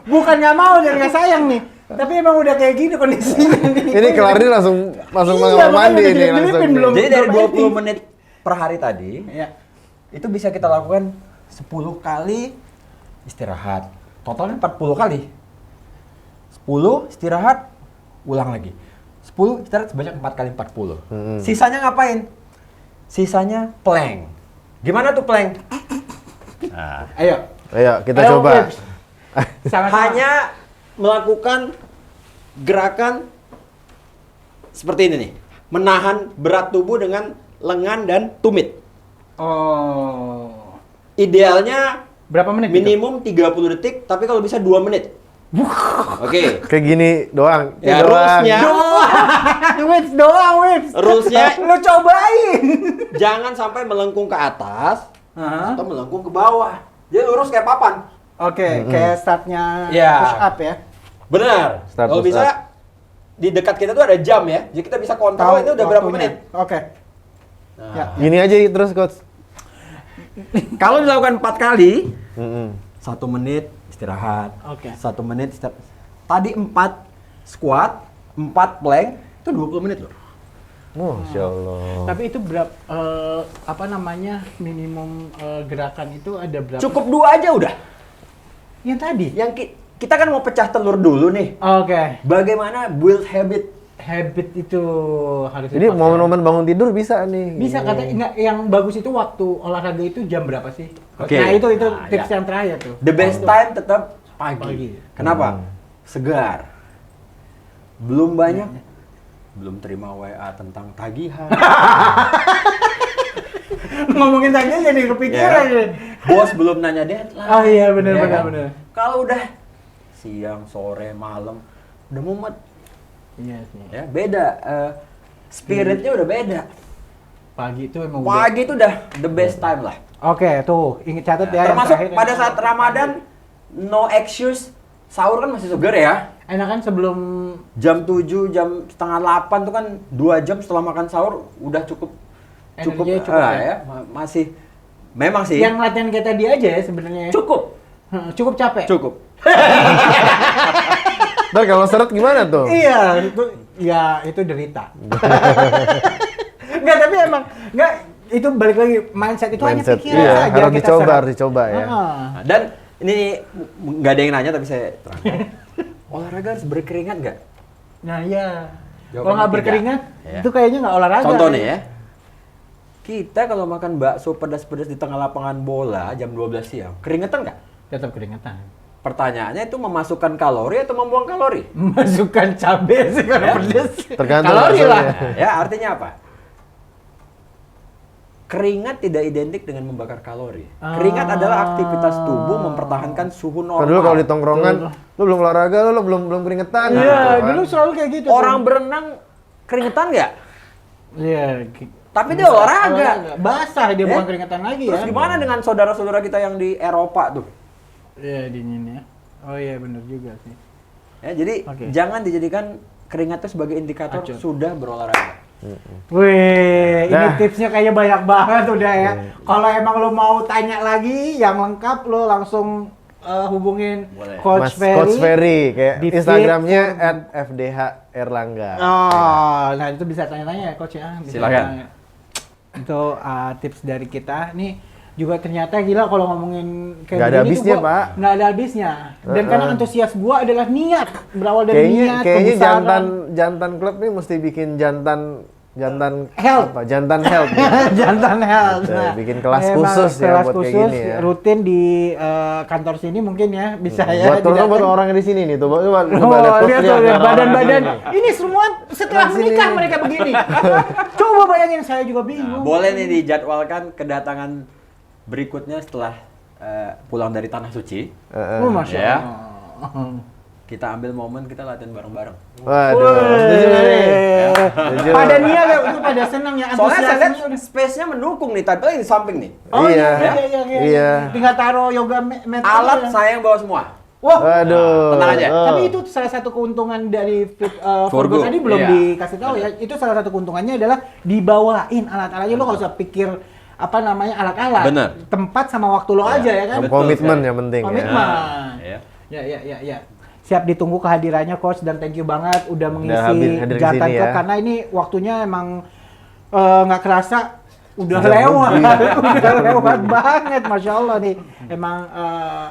Bukan nggak mau dan nggak sayang nih, tapi emang udah kayak gini kondisinya nih. Ini kelar ini langsung Iya, kamar makanya mandi udah ini dilip-dilipin langsung. belum. Jadi dari Belum 20 menit per hari tadi, Ya. itu bisa kita lakukan 10 kali istirahat. Totalnya 40 kali. 10 istirahat, ulang lagi. 10 istirahat sebanyak 4 kali 40. Sisanya ngapain? Sisanya plank. Gimana tuh plank? Ayo. Ayo kita Ayo, coba. Wips. Sama-sama. Hanya melakukan gerakan seperti ini nih. Menahan berat tubuh dengan lengan dan tumit. Oh. Idealnya Berapa menit? minimum 30 detik, tapi kalau bisa 2 menit. Oke. Kayak gini doang. Ya, Doang. rulesnya, Wips doang, Wips. rulesnya Lu cobain. jangan sampai melengkung ke atas Hah? atau melengkung ke bawah. Dia lurus kayak papan. Oke, kayak startnya Ya. push up ya. Benar. Start Kalau push bisa up. di dekat kita tuh ada jam ya. Jadi kita bisa kontrol ini udah berapa waktunya. menit. Oke. Nah, Ya. Gini aja terus coach. Kalau dilakukan 4 kali, Mm-mm. 1 menit istirahat. Oke. 1 menit istirahat. Tadi 4 squat, 4 plank, itu 20 menit loh. Masya Allah. Tapi itu berapa apa namanya minimum gerakan itu ada berapa? Cukup 2 aja udah. Yang tadi. Yang kita kan mau pecah telur dulu nih. Oke. Bagaimana build habit? Habit itu harus Jadi dipakai. momen-momen bangun tidur bisa nih. Bisa Gini. katanya enggak, yang bagus itu waktu olahraga itu jam berapa sih? Oke. Nah, itu Nah, tips ya. yang terakhir tuh. The best time tetap pagi. Pagi. Kenapa? Segar. Belum banyak. Belum terima WA tentang tagihan. Ngomongin tadi jadi kepikiran. Ya. Bos belum nanya deadline. Oh iya benar Ya benar kan? benar. Kalau udah siang, sore, malam udah mumet. Iya sih. Ya, beda. Spiritnya udah beda. Pagi itu emang Pagi itu udah the best time lah. Oke, tuh ingat catat ya. yang Termasuk terakhir. pada saat Ramadan, no excuse. Sahur kan masih segar ya. Enakan sebelum Jam 7, jam setengah 8 tuh kan 2 jam setelah makan sahur udah cukup Energinya cukup ya? masih Memang sih. Yang latihan kayak tadi aja ya sebenarnya. Cukup. Cukup capek. Cukup. Ntar kalau seret gimana tuh? Iya, itu derita. Enggak, tapi emang enggak, itu balik lagi mindset itu hanya pikiran iya, saja harus kita dicoba, serap. harus dicoba ya. Nah, dan ini nggak ada yang nanya tapi saya terangkan. Olahraga harus berkeringat nggak? Nah, iya. Jawabannya Kalau nggak tidak. berkeringat, Ya. itu kayaknya nggak olahraga. Contoh nih ya. Kita kalau makan bakso pedas-pedas di tengah lapangan bola jam 12 siang, keringetan nggak? Tetap keringetan. Pertanyaannya itu memasukkan kalori atau membuang kalori? Masukkan cabai sih kalau Ya. pedes. Tergantung Kalori lah. baksonya. Ya, artinya apa? Keringat tidak identik dengan membakar kalori. Keringat adalah aktivitas tubuh mempertahankan suhu normal. Kalau dulu kalau di tongkrongan, lu belum olahraga, lu belum keringetan. Iya, gitu kan. dulu selalu kayak gitu. Orang berenang keringetan nggak? Iya. Tapi dia olahraga. Basah dia Ya? bukan keringetan lagi Terus ya. gimana dengan saudara-saudara kita yang di Eropa tuh? Iya, dingin ya. Oh iya, benar juga sih. Ya, jadi Oke. jangan dijadikan keringat itu sebagai indikator Acuh. sudah berolahraga. Wih, ini Nah. tipsnya kayaknya banyak banget udah ya. Kalau emang lo mau tanya lagi yang lengkap, lo langsung hubungin Boleh. Coach Mas Ferry. Coach Ferry kayak Di Instagramnya @fdherlangga. Oh, nah itu bisa tanya-tanya ya Coach ya. Bisa Silakan. tanya. Itu tips dari kita. Nih juga ternyata gila kalau ngomongin kayak Nggak ada begini tuh habisnya, gua Pak. nggak ada habisnya. Dan karena antusias gua adalah niat, berawal dari Kayaknya niat, kayaknya kebesaran. jantan klub nih mesti bikin jantan Health. apa? Jantan health. ya. Jantan health. Bisa bikin kelas memang khusus ya kelas buat kayak khusus, gini ya. rutin di kantor sini mungkin ya bisa ya. Buat terutama buat didatang. orang di sini nih tuh. Coba Oh, lihat tuh lihat badan-badan. Ini semua setelah Nah, sini. menikah mereka begini. Coba bayangin, saya juga Nah, bingung. boleh nih dijadwalkan kedatangan berikutnya setelah pulang dari Tanah Suci. Oh, Masya Ya. Allah. Kita ambil momen kita latihan bareng-bareng. Waduh, setuju nggak nih? Setuju. Pada niat ya, itu pada senang ya, Soalnya saya lihat antusiasnya udah. space-nya mendukung nih, tapi di samping nih. Oh Iya. iya. Tinggal taruh yoga mat Alat aja. saya yang bawa semua. Wah, Waduh. Tenang aja. Oh. tapi itu salah satu keuntungan dari Fit Forgo. Forgo tadi belum Iya. dikasih tahu ya. Itu salah satu keuntungannya adalah dibawain alat-alatnya, lo nggak usah pikir apa namanya alat-alat. Bener. Tempat sama waktu lo aja ya kan. Betul Komitmen sekali. yang penting Komitmen. ya. Ya. Ya. Siap ditunggu kehadirannya Coach dan thank you banget udah mengisi hadir di Jantan sini Club ya. karena ini waktunya emang nggak kerasa udah Udah lewat, mobil. udah lewat banget, Masya Allah nih. Emang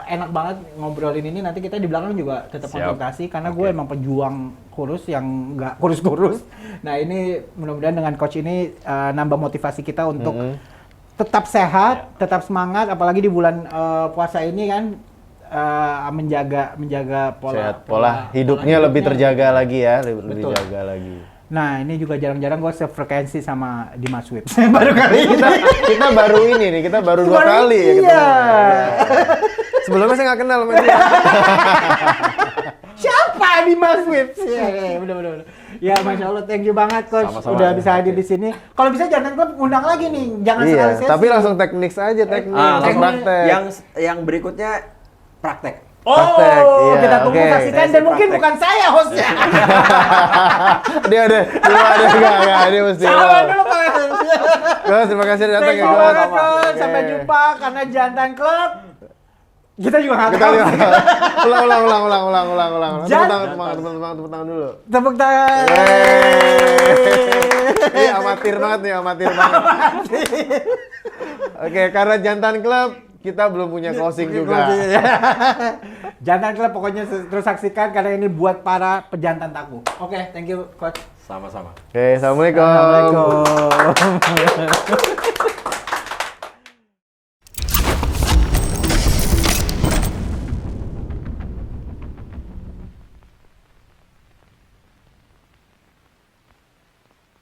enak banget ngobrolin ini. Nanti kita di belakang juga tetap Siap. konsultasi karena gue emang pejuang kurus yang nggak kurus-kurus. Nah ini mudah-mudahan dengan Coach ini nambah motivasi kita untuk tetap sehat, tetap semangat, apalagi di bulan puasa ini kan. Menjaga Pola hidupnya lebih terjaga lagi ya, lebih Betul. jaga lagi. Nah ini juga jarang-jarang gue sefrekuensi sama Dimas Wip. Baru kali ini. Kita baru ini nih, kita baru 2 kali ya Iya. ketemu. Sebelumnya saya nggak kenal sama dia. Siapa Dimas Wip? Iya, bener. Ya Masya Allah, thank you banget Coach. Sama-sama. Udah bisa hadir di sini. Kalau bisa jangan Club undang lagi nih, jangan sekali Iya, sesi. tapi langsung teknik aja, teknik. langsung praktek. yang berikutnya praktek. praktek, iya, kita tunggu oke. saksikan Sesi dan mungkin praktek. bukan saya hostnya. dia enggak, dia mesti. Sama dulu Coach. Coach, terima kasih udah datang Thank ya, you Coach. banget Coach. Oke. Sampai jumpa karena Jantan Club. Kita juga nggak Kita tahu. ulang. Jangan- Tepuk tangan dulu. Tepuk tangan. Ini amatir banget nih, amatir banget. Oke, karena Jantan Club kita belum punya closing juga. Jantan Club pokoknya terus saksikan karena ini buat para pejantan taku. Oke, thank you Coach. Sama-sama. Oke, assalamualaikum. Assalamualaikum.